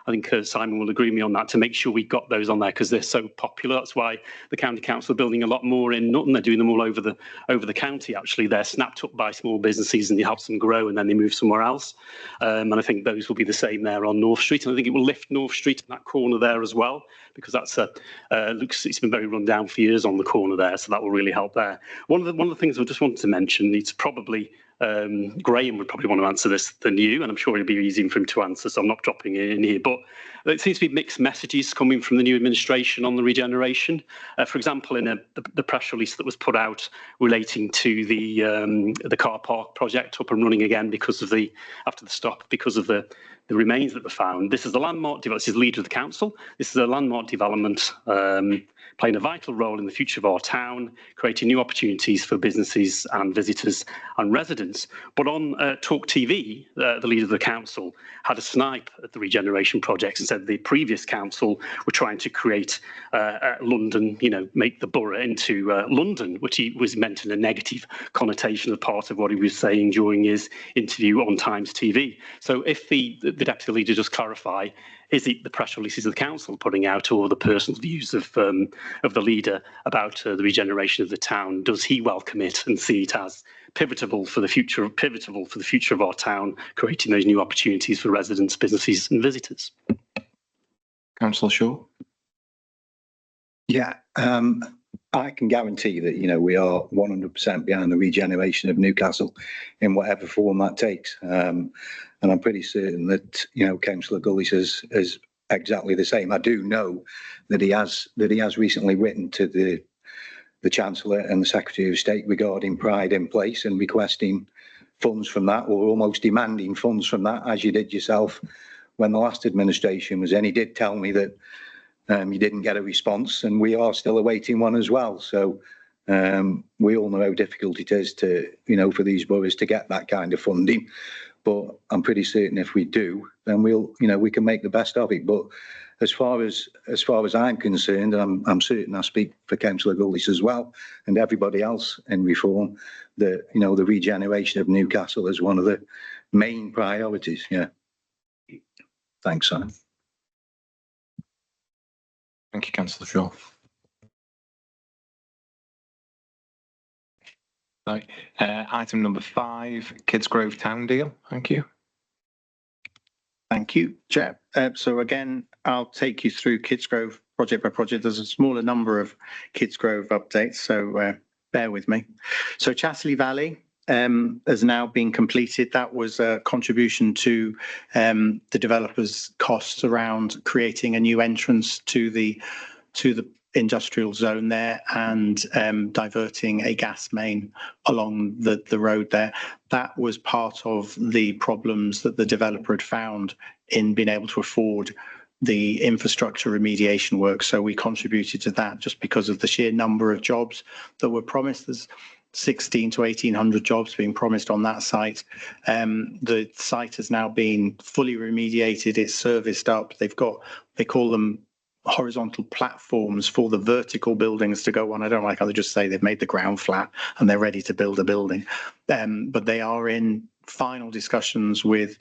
I think Simon will agree with me on that, to make sure we got those on there because they're so popular. That's why the county council are building a lot more in Nutton. They're doing them all over the county. Actually, they're snapped up by small businesses and you help them grow, and then they move somewhere else. And I think those will be the same there on North Street, and I think it will lift North Street in that corner there as well, because that's it's been very run down for years on the corner there, so that will really help there. One of the things I just wanted to mention, it's probably Graham would probably want to answer this than you, and I'm sure it'll be easy for him to answer, so I'm not dropping it in here. But it seems to be mixed messages coming from the new administration on the regeneration. For example, in the press release that was put out relating to the car park project up and running again because of after the stop because of the remains that were found. This is the landmark development. This is leader of the council. This is a landmark development playing a vital role in the future of our town, creating new opportunities for businesses and visitors and residents. But on Talk TV, the leader of the council had a snipe at the regeneration projects and said the previous council were trying to create London, make the borough into London, which he was meant in a negative connotation of part of what he was saying during his interview on Times TV. So if the deputy leader just clarify, is it the press releases of the council putting out, or the personal views of the leader about the regeneration of the town? Does he welcome it and see it as pivotal for the future of our town, creating those new opportunities for residents, businesses, and visitors? Councillor Shaw. Yeah, I can guarantee that we are 100% behind the regeneration of Newcastle in whatever form that takes. And I'm pretty certain that Councillor Gullis is exactly the same. I do know that he has recently written to the Chancellor and the Secretary of State regarding Pride in Place and requesting funds from that, or almost demanding funds from that, as you did yourself when the last administration was in. He did tell me that you didn't get a response, and we are still awaiting one as well. So we all know how difficult it is to, for these boroughs to get that kind of funding. But I'm pretty certain if we do, then we can make the best of it. But as far as I'm concerned, and I'm certain I speak for Councillor Gullis as well, and everybody else in Reform, that the regeneration of Newcastle is one of the main priorities. Yeah. Thanks, Simon. Thank you, Councillor Shaw. Right. Item number 5, Kidsgrove Town Deal. Thank you. Thank you, Chair. So again, I'll take you through Kidsgrove project by project. There's a smaller number of Kidsgrove updates, so bear with me. So Chatterley Valley has now been completed. That was a contribution to the developers' costs around creating a new entrance to the industrial zone there and diverting a gas main along the road there. That was part of the problems that the developer had found in being able to afford the infrastructure remediation work. So we contributed to that just because of the sheer number of jobs that were promised. There's 1,600 to 1,800 jobs being promised on that site. The site has now been fully remediated. It's serviced up. They call them horizontal platforms for the vertical buildings to go on. I don't like how they just say they've made the ground flat and they're ready to build a building. But they are in final discussions with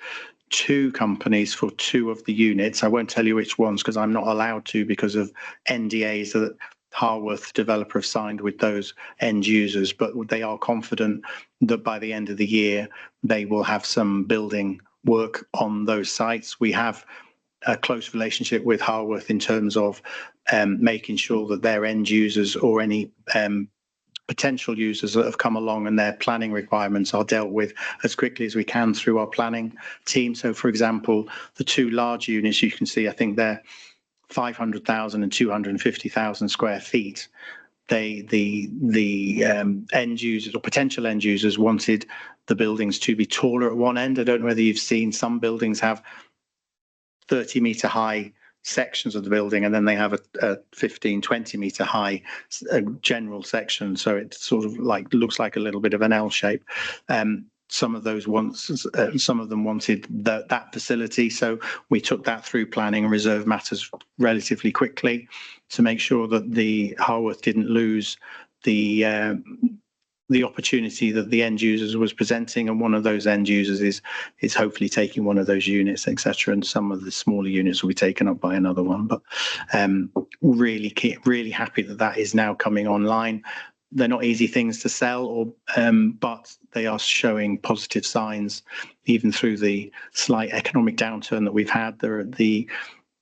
2 companies for 2 of the units. I won't tell you which ones because I'm not allowed to because of NDAs that Harworth developer have signed with those end users, but they are confident that by the end of the year they will have some building work on those sites. We have a close relationship with Harworth in terms of making sure that their end users or any potential users that have come along and their planning requirements are dealt with as quickly as we can through our planning team. So, for example, the 2 large units you can see, I think they're 500,000 and 250,000 square feet. The end users or potential end users wanted the buildings to be taller at one end. I don't know whether you've seen some buildings have 30-metre high sections of the building, and then they have a 15-20 metre high general section, so it sort of looks like a little bit of an L shape. Some of them wanted that facility, so we took that through planning and reserve matters relatively quickly to make sure that the Harworth didn't lose the opportunity that the end users was presenting, and one of those end users is hopefully taking one of those units, etc. And some of the smaller units will be taken up by another one. But really happy that is now coming online. They're not easy things to sell, but they are showing positive signs, even through the slight economic downturn that we've had. The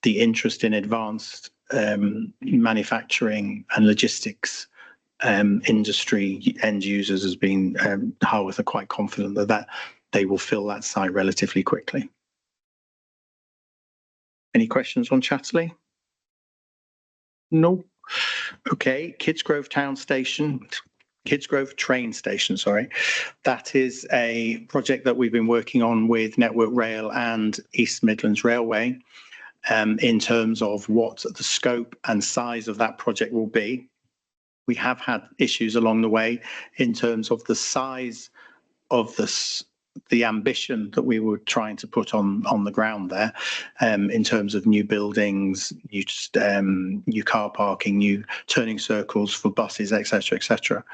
interest in advanced manufacturing and logistics industry end users has been Harworth are quite confident that they will fill that site relatively quickly. Any questions on Chatterley? No. Okay, Kidsgrove train station, sorry. That is a project that we've been working on with Network Rail and East Midlands Railway in terms of what the scope and size of that project will be. We have had issues along the way in terms of the size of the ambition that we were trying to put on the ground there, in terms of new buildings, new car parking, new turning circles for buses, etc., etc.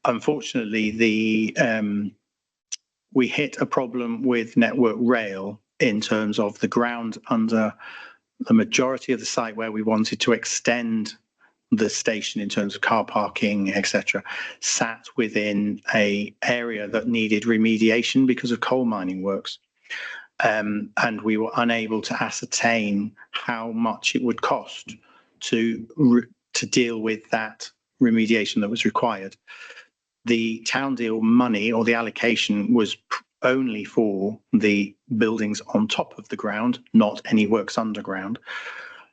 Unfortunately, we hit a problem with Network Rail in terms of the ground under the majority of the site where we wanted to extend the station in terms of car parking, etc., sat within a area that needed remediation because of coal mining works. And we were unable to ascertain how much it would cost to deal with that remediation that was required. The town deal money or the allocation was only for the buildings on top of the ground, not any works underground.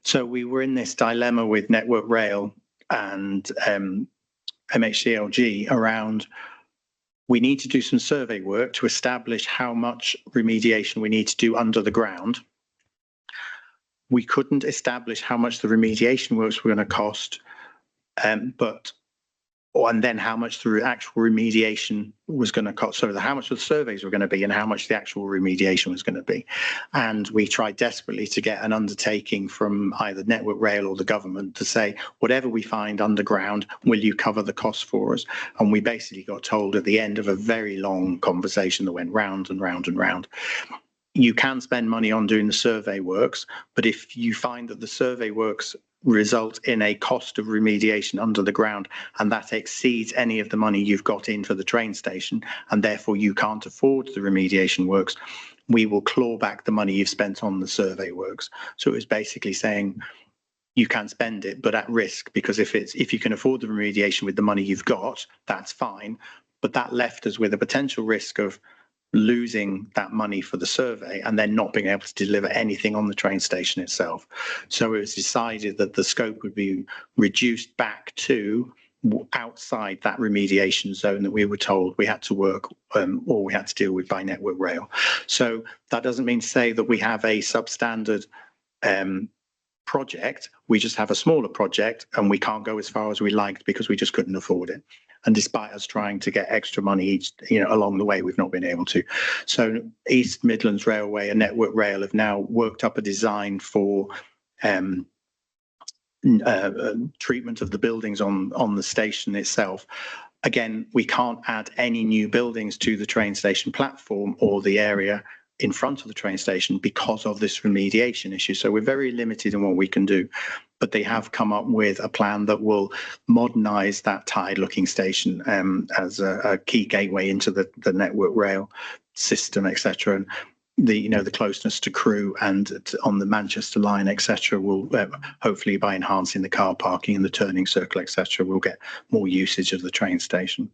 So we were in this dilemma with Network Rail and MHCLG around we need to do some survey work to establish how much remediation we need to do under the ground. We couldn't establish how much the remediation works were going to cost, and then how much the actual remediation was going to cost. So how much the surveys were going to be and how much the actual remediation was going to be. And we tried desperately to get an undertaking from either Network Rail or the government to say, whatever we find underground, will you cover the cost for us? And we basically got told at the end of a very long conversation that went round and round and round, you can spend money on doing the survey works, but if you find that the survey works result in a cost of remediation under the ground and that exceeds any of the money you've got in for the train station, and therefore you can't afford the remediation works, we will claw back the money you've spent on the survey works. So it was basically saying you can spend it, but at risk, because if you can afford the remediation with the money you've got, that's fine. But that left us with a potential risk of losing that money for the survey and then not being able to deliver anything on the train station itself. So it was decided that the scope would be reduced back to outside that remediation zone that we were told we had to work or we had to deal with by Network Rail. So that doesn't mean to say that we have a substandard project. We just have a smaller project and we can't go as far as we liked because we just couldn't afford it. And despite us trying to get extra money along the way, we've not been able to. So East Midlands Railway and Network Rail have now worked up a design for treatment of the buildings on the station itself. Again, we can't add any new buildings to the train station platform or the area in front of the train station because of this remediation issue. So we're very limited in what we can do, but they have come up with a plan that will modernise that tired looking station as a key gateway into the Network Rail system, etc. And the closeness to Crewe and on the Manchester line, etc., will hopefully, by enhancing the car parking and the turning circle, etc., we'll get more usage of the train station.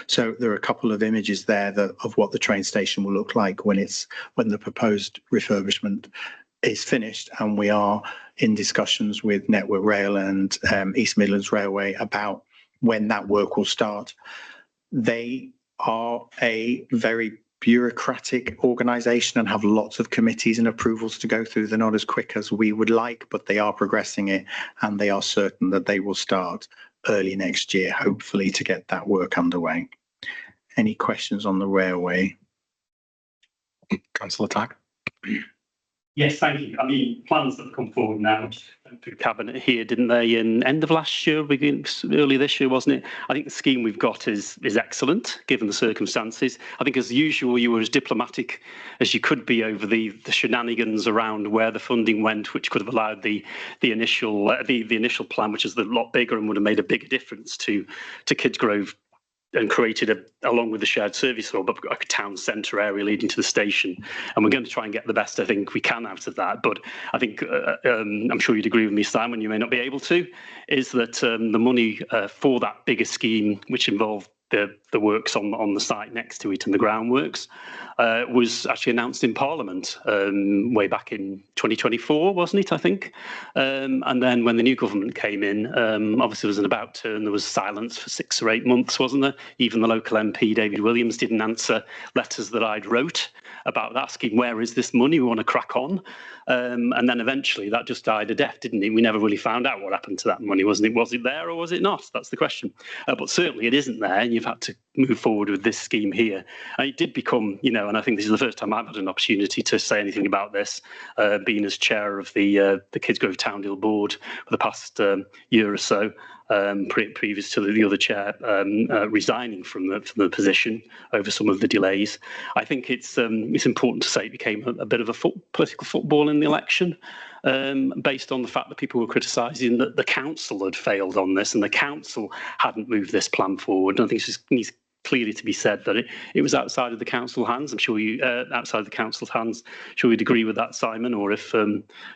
So there are a couple of images there of what the train station will look like when the proposed refurbishment is finished, and we are in discussions with Network Rail and East Midlands Railway about when that work will start. They are a very bureaucratic organisation and have lots of committees and approvals to go through. They're not as quick as we would like, but they are progressing it, and they are certain that they will start early next year, hopefully, to get that work underway. Any questions on the railway? Councillor Tagg. Yes, thank you. I mean, plans that have come forward now through Cabinet here, didn't they, in end of last year, early this year, wasn't it? I think the scheme we've got is excellent, given the circumstances. I think, as usual, you were as diplomatic as you could be over the shenanigans around where the funding went, which could have allowed the initial plan, which is a lot bigger and would have made a bigger difference to Kidsgrove, and created along with the shared service hub, a town centre area leading to the station. And we're going to try and get the best I think we can out of that. But I think, I'm sure you'd agree with me, Simon, you may not be able to, is that the money for that bigger scheme, which involved the works on the site next to it and the groundworks, was actually announced in Parliament way back in 2024, wasn't it, I think? And then when the new government came in, obviously there was an about turn, there was silence for 6 or 8 months, wasn't there? Even the local MP, David Williams, didn't answer letters that I'd wrote about asking, where is this money? We want to crack on. And then eventually that just died a death, didn't it? We never really found out what happened to that money, wasn't it? Was it there or was it not? That's the question. But certainly it isn't there, and you've had to move forward with this scheme here. And it did become, and I think this is the first time I've had an opportunity to say anything about this, being as chair of the Kidsgrove Town Deal Board for the past year or so, previous to the other chair resigning from the position over some of the delays. I think it's important to say it became a bit of a political football in the election, based on the fact that people were criticising that the council had failed on this and the council hadn't moved this plan forward. And I think it just needs clearly to be said that it was outside of the council hands. I'm sure you outside the council's hands. Sure you'd agree with that, Simon, or if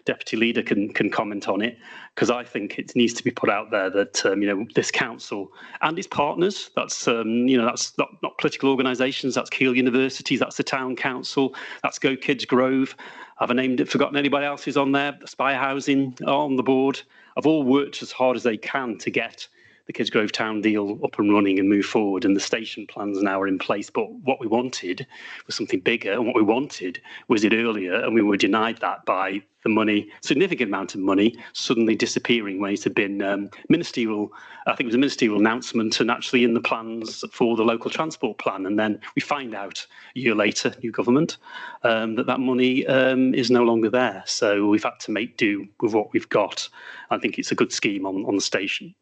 Deputy Leader can comment on it, because I think it needs to be put out there that this council and its partners, that's that's not political organisations, that's Keele Universities, that's the town council, that's Go Kidsgrove. Have I named it? Forgotten anybody else who's on there? Aspire Housing on the board. Have all worked as hard as they can to get the Kidsgrove Town deal up and running and move forward, and the station plans now are in place. But what we wanted was something bigger, and what we wanted was it earlier, and we were denied that by the money, significant amount of money, suddenly disappearing when it had been ministerial. I think it was a ministerial announcement and actually in the plans for the local transport plan. And then we find out a year later, new government, that money is no longer there. So we've had to make do with what we've got. I think it's a good scheme on the station.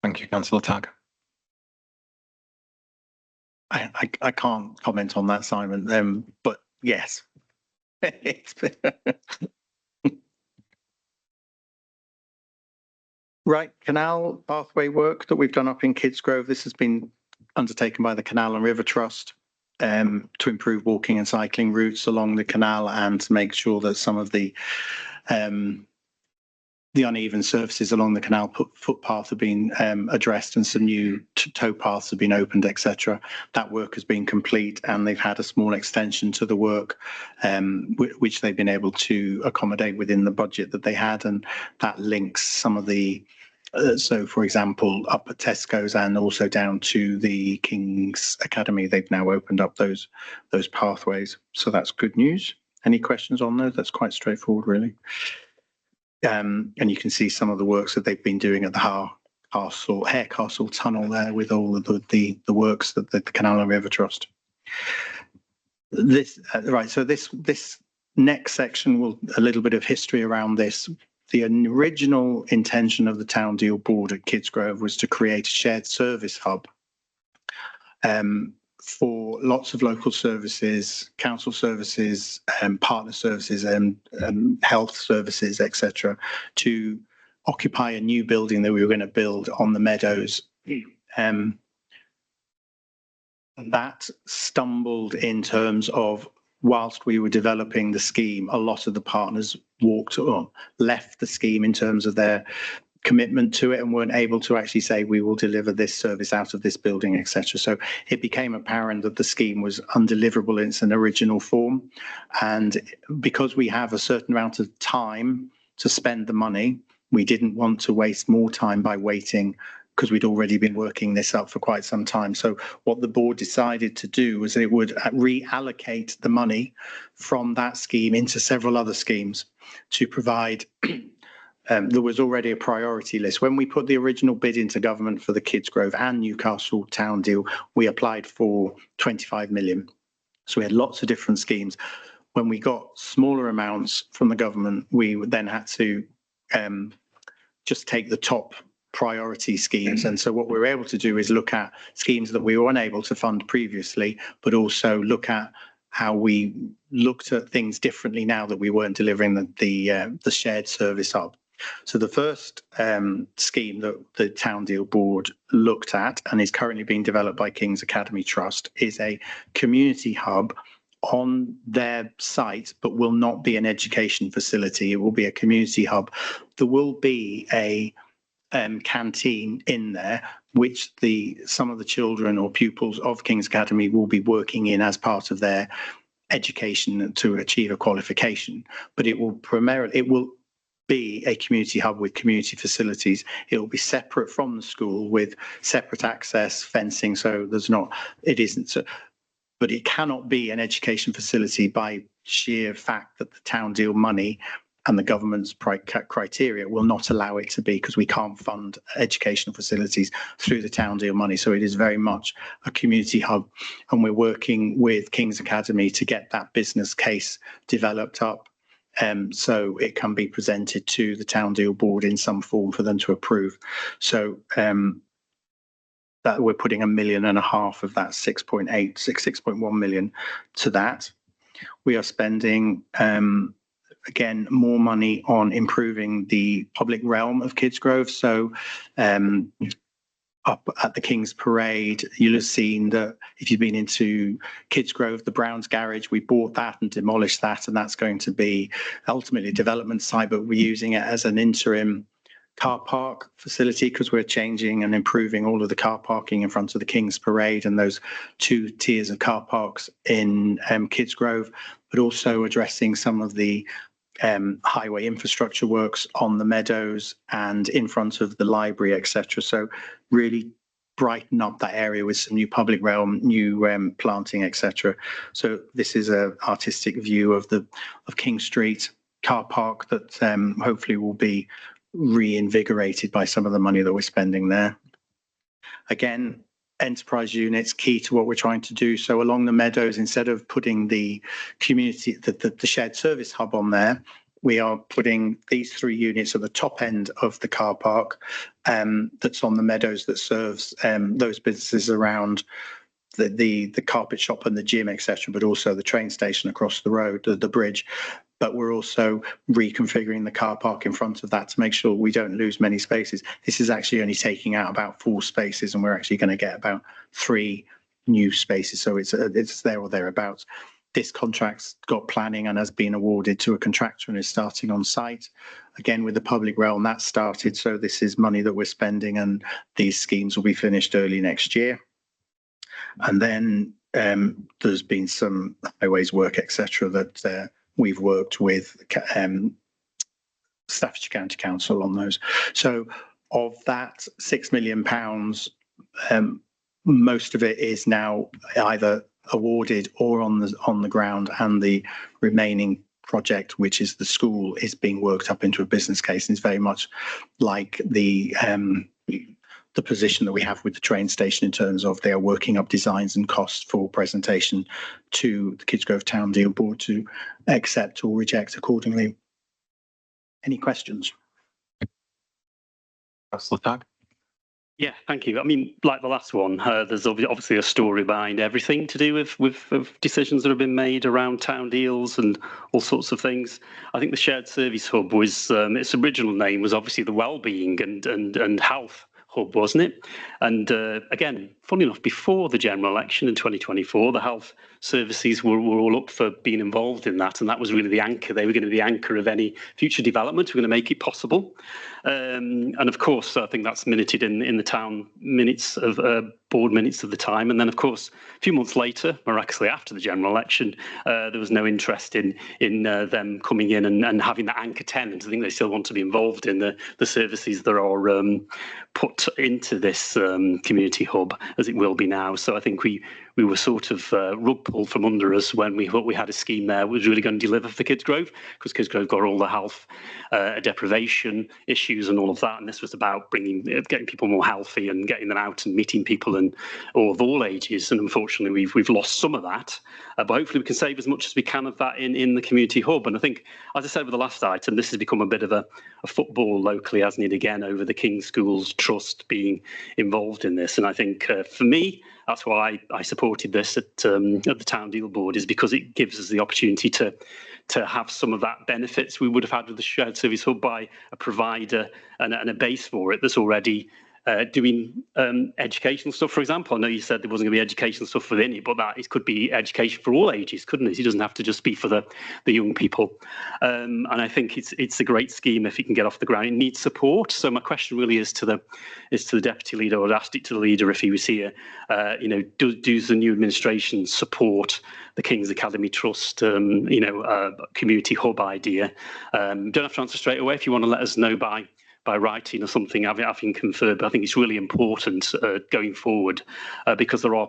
Thank you, Councillor Tagg. I can't comment on that, Simon, but yes. Right, canal pathway work that we've done up in Kidsgrove. This has been undertaken by the Canal and River Trust to improve walking and cycling routes along the canal and to make sure that some of the uneven surfaces along the canal footpath have been addressed and some new towpaths have been opened, etc. That work has been complete and they've had a small extension to the work, which they've been able to accommodate within the budget that they had, and that links some of the so, for example, up at Tesco's and also down to the King's Academy, they've now opened up those pathways. So that's good news. Any questions on those? That's quite straightforward, really. And you can see some of the works that they've been doing at the Hare Castle Tunnel there with all of the works that the Canal and River Trust. This right. So this next section will a little bit of history around this. The original intention of the Town Deal Board at Kidsgrove was to create a shared service hub for lots of local services, council services, partner services, and health services, etc., to occupy a new building that we were going to build on the meadows. That stumbled in terms of, whilst we were developing the scheme, a lot of the partners left the scheme in terms of their commitment to it and weren't able to actually say we will deliver this service out of this building, etc. So it became apparent that the scheme was undeliverable in its original form, and because we have a certain amount of time to spend the money, we didn't want to waste more time by waiting, because we'd already been working this up for quite some time. So what the board decided to do was it would reallocate the money from that scheme into several other schemes to provide. There was already a priority list. When we put the original bid into government for the Kidsgrove and Newcastle Town deal, we applied for 25 million. So we had lots of different schemes. When we got smaller amounts from the government, we then had to just take the top priority schemes. And so what we were able to do is look at schemes that we were unable to fund previously, but also look at how we looked at things differently now that we weren't delivering the shared service hub. So the first scheme that the Town Deal Board looked at and is currently being developed by King's Academy Trust is a community hub on their site, but will not be an education facility. It will be a community hub. There will be a canteen in there, which some of the children or pupils of King's Academy will be working in as part of their education to achieve a qualification. But it will be a community hub with community facilities. It will be separate from the school with separate access, fencing. So but it cannot be an education facility by sheer fact that the Town Deal money and the government's criteria will not allow it to be, because we can't fund educational facilities through the Town Deal money. So it is very much a community hub, and we're working with King's Academy to get that business case developed up, so it can be presented to the Town Deal Board in some form for them to approve. So that we're putting $1.5 million of that 6.1 million to that. We are spending again, more money on improving the public realm of Kidsgrove. So up at the King's Parade, you'll have seen that if you've been into Kidsgrove, the Browns Garage, we bought that and demolished that, and that's going to be ultimately a development site, but we're using it as an interim car park facility because we're changing and improving all of the car parking in front of the King's Parade and those 2 tiers of car parks in Kidsgrove, but also addressing some of the highway infrastructure works on the meadows and in front of the library, etc. So really brighten up that area with some new public realm, new planting, etc. So this is an artistic view of King Street car park that hopefully will be reinvigorated by some of the money that we're spending there. Again, enterprise units key to what we're trying to do. So along the meadows, instead of putting the community, the shared service hub on there, we are putting these 3 units at the top end of the car park that's on the meadows that serves those businesses around the carpet shop and the gym, etc., but also the train station across the road, the bridge. But we're also reconfiguring the car park in front of that to make sure we don't lose many spaces. This is actually only taking out about 4 spaces, and we're actually going to get about 3 new spaces. So it's there or thereabouts. This contract's got planning and has been awarded to a contractor and is starting on site. Again, with the public realm, that started. So this is money that we're spending, and these schemes will be finished early next year. And then there's been some highways work, etc., that we've worked with Staffordshire County Council on those. So of that £6 million, most of it is now either awarded or on the ground, and the remaining project, which is the school, is being worked up into a business case, and it's very much like the position that we have with the train station in terms of they are working up designs and costs for presentation to the Kidsgrove Town Deal Board to accept or reject accordingly. Any questions? Councillor Tagg. Yeah, thank you. I mean, like the last one, there's obviously a story behind everything to do with decisions that have been made around town deals and all sorts of things. I think the shared service hub was, its original name was obviously the wellbeing and health hub, wasn't it? And again, funny enough, before the general election in 2024, the health services were all up for being involved in that, and that was really the anchor. They were going to be the anchor of any future development. We're going to make it possible. And of course, I think that's minuted in the town minutes of board minutes of the time. And then, of course, a few months later, miraculously after the general election, there was no interest in them coming in and having that anchor tenant. I think they still want to be involved in the services that are put into this community hub, as it will be now. So I think we were sort of rug pulled from under us when we thought we had a scheme there that was really going to deliver for Kidsgrove, because Kidsgrove got all the health deprivation issues and all of that, and this was about getting people more healthy and getting them out and meeting people and of all ages. And unfortunately, we've lost some of that, but hopefully we can save as much as we can of that in the community hub. And I think, as I said with the last item, this has become a bit of a football locally, hasn't it? Again, over the King's Schools Trust being involved in this, and I think for me, that's why I supported this at the Town Deal Board, is because it gives us the opportunity to have some of that benefits we would have had with the shared service hub by a provider and a base for it that's already doing educational stuff, for example. I know you said there wasn't going to be educational stuff within it, but it could be education for all ages, couldn't it? It doesn't have to just be for the young people. And I think it's a great scheme if it can get off the ground. It needs support. So my question really is to the deputy leader, or asked it to the leader if he was here. Does the new administration support the King's Academy Trust, community hub idea? Don't have to answer straight away. If you want to let us know by writing or something, having conferred, but I think it's really important going forward because there are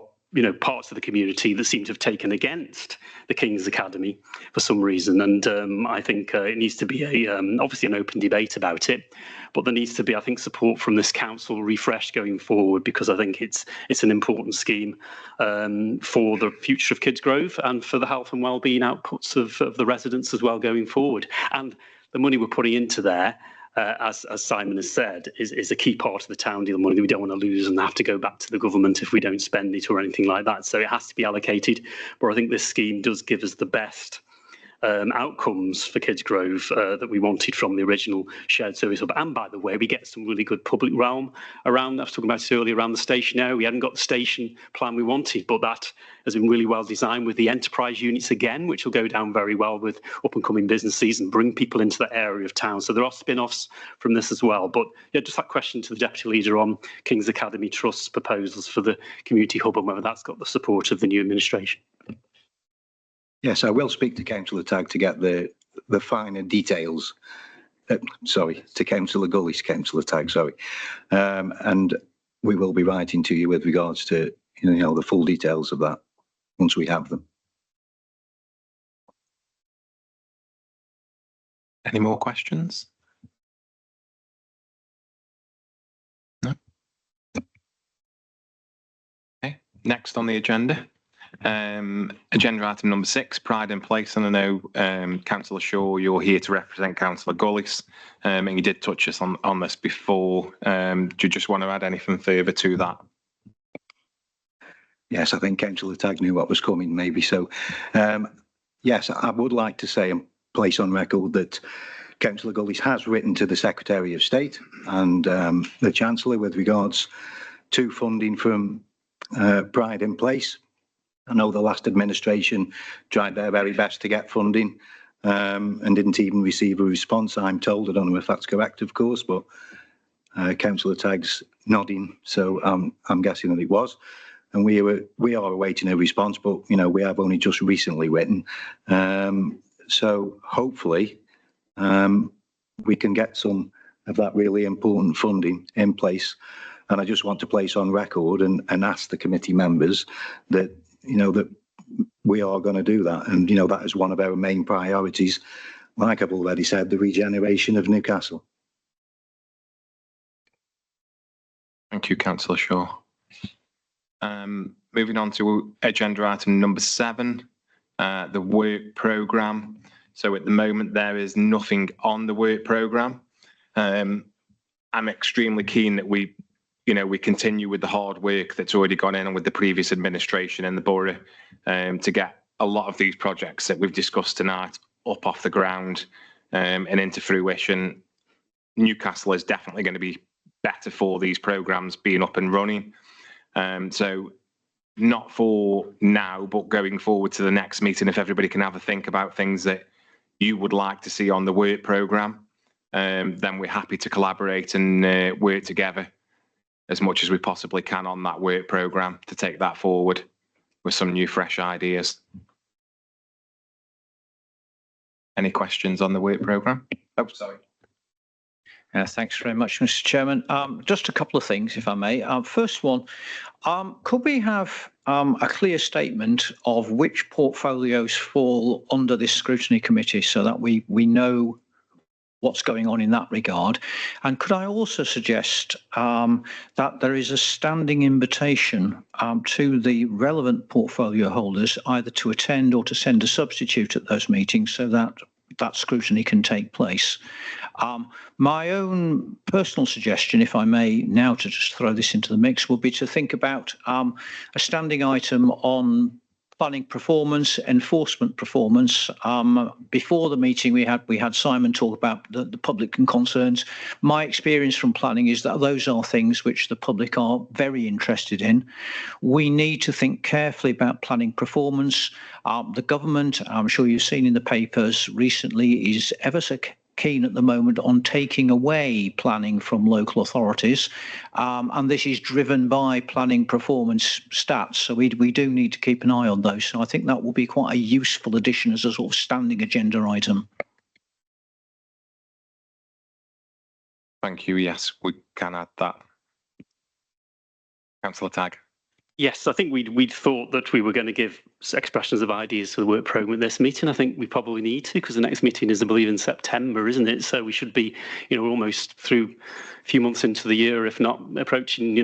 parts of the community that seem to have taken against the King's Academy for some reason, and I think it needs to be obviously an open debate about it, but there needs to be, I think, support from this council refresh going forward, because I think it's an important scheme for the future of Kidsgrove and for the health and wellbeing outputs of the residents as well going forward. And the money we're putting into there, as Simon has said, is a key part of the town deal money that we don't want to lose and have to go back to the government if we don't spend it or anything like that. So it has to be allocated. But I think this scheme does give us the best outcomes for Kidsgrove that we wanted from the original shared service hub. And by the way, we get some really good public realm around. I was talking about it earlier around the station area. We hadn't got the station plan we wanted, but that has been really well designed with the enterprise units again, which will go down very well with up and coming businesses and bring people into that area of town. So there are spin-offs from this as well. But yeah, just that question to the deputy leader on King's Academy Trust's proposals for the community hub and whether that's got the support of the new administration. Yes, I will speak to Councillor Tagg to get the the finer details. Sorry, to Councillor Gullis, Councillor Tagg, sorry. And we will be writing to you with regards to, the full details of that once we have them. Any more questions? No. Okay. Next on the agenda, agenda item number 6, Pride in Place. And I know, Councillor Shaw, you're here to represent Councillor Gullis, and you did touch us on this before. Do you just want to add anything further to that? Yes, I think Councillor Tagg knew what was coming, maybe. So, yes, I would like to say and place on record that Councillor Gullis has written to the Secretary of State and the Chancellor with regards to funding from Pride in Place. I know the last administration tried their very best to get funding and didn't even receive a response, I'm told. I don't know if that's correct, of course, but Councillor Tagg's nodding, so I'm guessing that it was. And we are awaiting a response, but, we have only just recently written. So hopefully we can get some of that really important funding in place. And I just want to place on record and ask the committee members that, that we are going to do that. And, that is one of our main priorities. Like I've already said, the regeneration of Newcastle. Thank you, Councillor Shaw. Moving on to agenda item number 7, the work programme. So at the moment, there is nothing on the work programme. I'm extremely keen that we continue with the hard work that's already gone in with the previous administration in the borough to get a lot of these projects that we've discussed tonight up off the ground and into fruition. Newcastle is definitely going to be better for these programmes being up and running. So not for now, but going forward to the next meeting, if everybody can have a think about things that you would like to see on the work programme, then we're happy to collaborate and work together as much as we possibly can on that work programme to take that forward with some new, fresh ideas. Any questions on the work programme? Oh, sorry. Thanks very much, Mr. Chairman. Just a couple of things, if I may. First one, could we have a clear statement of which portfolios fall under this scrutiny committee so that we know what's going on in that regard? And could I also suggest that there is a standing invitation to the relevant portfolio holders either to attend or to send a substitute at those meetings so that that scrutiny can take place. My own personal suggestion, if I may now to just throw this into the mix, would be to think about a standing item on planning performance, enforcement performance. Before the meeting, we had Simon talk about the public and concerns. My experience from planning is that those are things which the public are very interested in. We need to think carefully about planning performance. The government, I'm sure you've seen in the papers recently, is ever so keen at the moment on taking away planning from local authorities, and this is driven by planning performance stats, so we do need to keep an eye on those. So I think that will be quite a useful addition as a sort of standing agenda item. Thank you. Yes, we can add that. Councillor Tagg. Yes, I think we'd thought that we were going to give expressions of ideas for the work programme at this meeting. I think we probably need to, because the next meeting is, I believe, in September, isn't it? So we should be, almost through a few months into the year, if not approaching,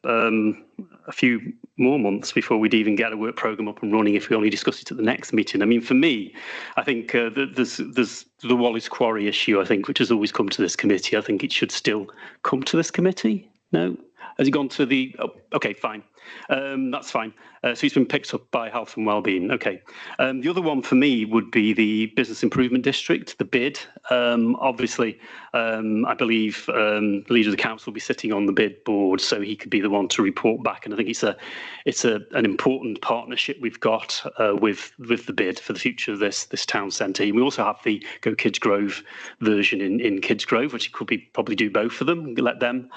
a few more months before we'd even get a work programme up and running if we only discuss it at the next meeting. I mean, for me, I think there's the Wallace Quarry issue, I think, which has always come to this committee. I think it should still come to this committee. No? Has it gone to the... Oh, okay, fine. That's fine. So it's been picked up by Health and Wellbeing. Okay. The other one for me would be the Business Improvement District, the bid. Obviously, I believe the leader of the council will be sitting on the bid board, so he could be the one to report back. And I think it's an important partnership we've got with the bid for the future of this town centre. We also have the Go Kids Grove version in Kids Grove, which could be probably do both of them. Let them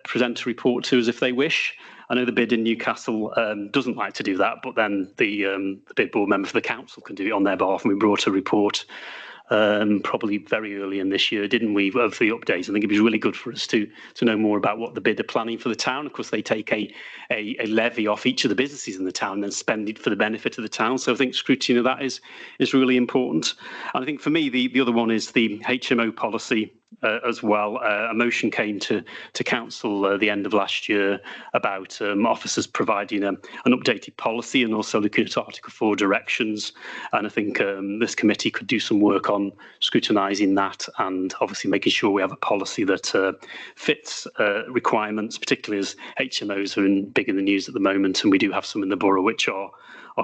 present a report to us if they wish. I know the bid in Newcastle doesn't like to do that, but then the bid board member for the council can do it on their behalf. And we brought a report probably very early in this year, didn't we, of the updates. I think it'd be really good for us to know more about what the bid are planning for the town. Of course, they take a levy off each of the businesses in the town and then spend it for the benefit of the town. So I think scrutiny of that is really important. And I think for me, the other one is the HMO policy as well. A motion came to council the end of last year about officers providing an updated policy and also looking at Article 4 directions. And I think this committee could do some work on scrutinising that and obviously making sure we have a policy that fits requirements, particularly as HMOs are big in the news at the moment, and we do have some in the borough which are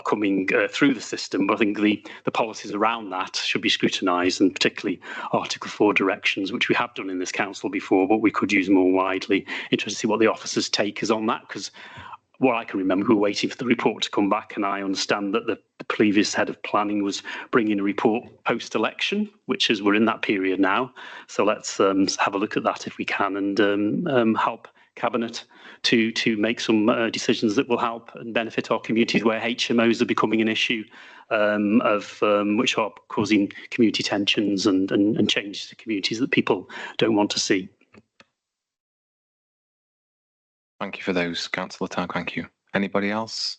coming through the system. But I think the policies around that should be scrutinised, and particularly Article 4 directions, which we have done in this council before, but we could use more widely. Interested to see what the officers' take is on that, because what I can remember, we were waiting for the report to come back, and I understand that the previous head of planning was bringing a report post-election, which is we're in that period now. So let's have a look at that if we can, and help Cabinet to make some decisions that will help and benefit our communities where HMOs are becoming an issue, which are causing community tensions and changes to communities that people don't want to see. Thank you for those, Councillor Tagg. Thank you. Anybody else?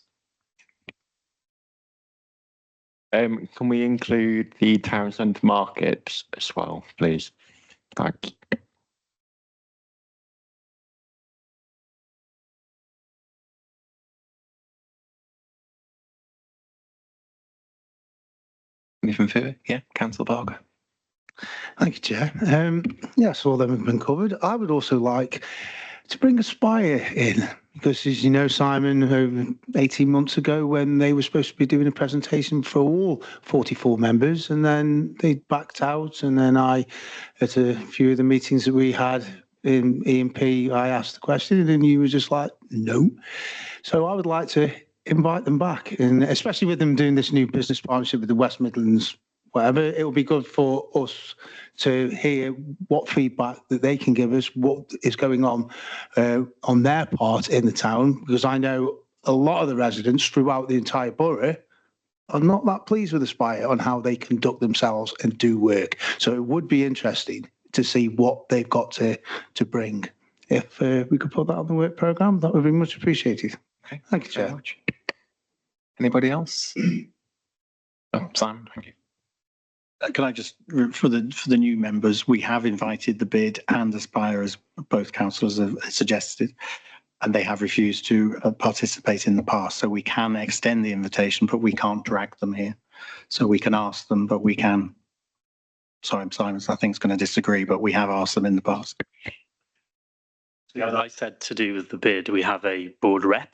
Can we include the town centre markets as well, please? Thank you. Anything further? Yeah, Councillor Barker. Thank you, Chair. Yes, all of them have been covered. I would also like to bring Aspire in, because as you know, Simon, 18 months ago when they were supposed to be doing a presentation for all 44 members, and then they backed out, and then at a few of the meetings that we had in E&P, I asked the question and you were just like, no. So I would like to invite them back, and especially with them doing this new business partnership with the West Midlands, whatever, it will be good for us to hear what feedback that they can give us, what is going on their part in the town, because I know a lot of the residents throughout the entire borough are not that pleased with Aspire on how they conduct themselves and do work. So it would be interesting to see what they've got to bring. If we could put that on the work programme, that would be much appreciated. Okay, Thank you, Chair. Anybody else? Oh, Simon, thank you. Can I just, for the new members, we have invited the bid and Aspire, as both councillors have suggested, and they have refused to participate in the past. So we can extend the invitation, but we can't drag them here. So we can ask them, but we can. Sorry, Simon, I think is going to disagree, but we have asked them in the past. So as I said, to do with the bid, we have a board rep,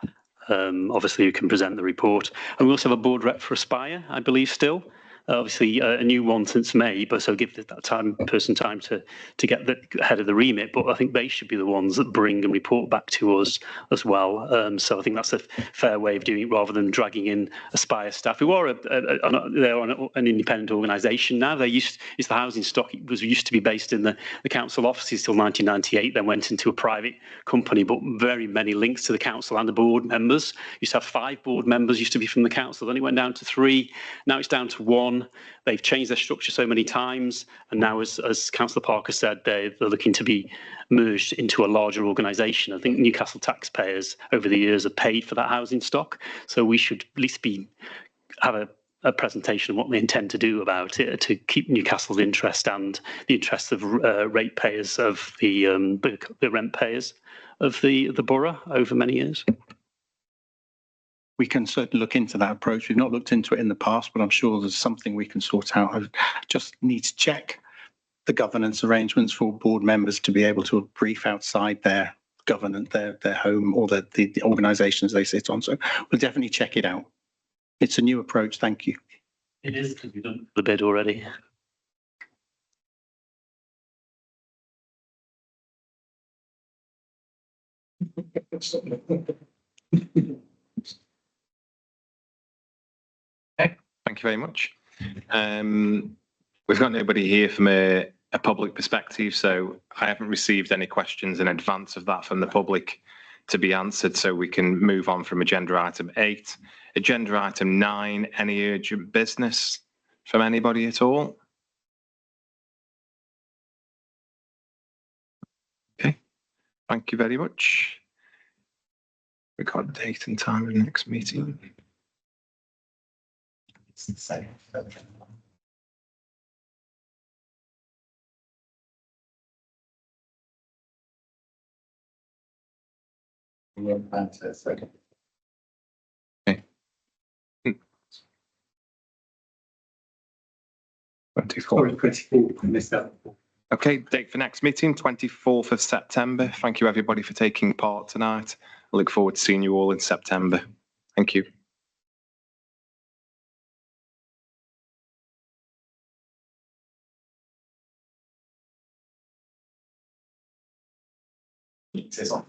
obviously, who can present the report. And we also have a board rep for Aspire, I believe, still. Obviously, a new one since May, but so give that person time to get the head of the remit. But I think they should be the ones that bring and report back to us as well. So I think that's a fair way of doing it, rather than dragging in Aspire staff, who are they're an independent organisation now. It's the housing stock. It used to be based in the council offices till 1998, then went into a private company, but very many links to the council and the board members. Used to have 5 board members, used to be from the council, then it went down to 3. Now it's down to 1. They've changed their structure so many times, and now, as Councillor Parker said, they're looking to be merged into a larger organisation. I think Newcastle taxpayers over the years have paid for that housing stock, so we should at least have a presentation of what they intend to do about it to keep Newcastle's interest and the interests of ratepayers, of the rent payers of the borough over many years. We can certainly look into that approach. We've not looked into it in the past, but I'm sure there's something we can sort out. I just need to check the governance arrangements for board members to be able to brief outside their governance, their home, or the organisations they sit on. So we'll definitely check it out. It's a new approach. Thank you. It is, because we've done the bid already. Thank you very much. We've got nobody here from a public perspective, so I haven't received any questions in advance of that from the public to be answered so we can move on from agenda item 8. Agenda item 9, any urgent business from anybody at all? Okay, thank you very much. We've got date and time of the next meeting. It's the same. Second. 24. 24, I missed that. Okay, date for next meeting, 24th of September. Thank you everybody for taking part tonight. I look forward to seeing you all in September. Thank you. It's on.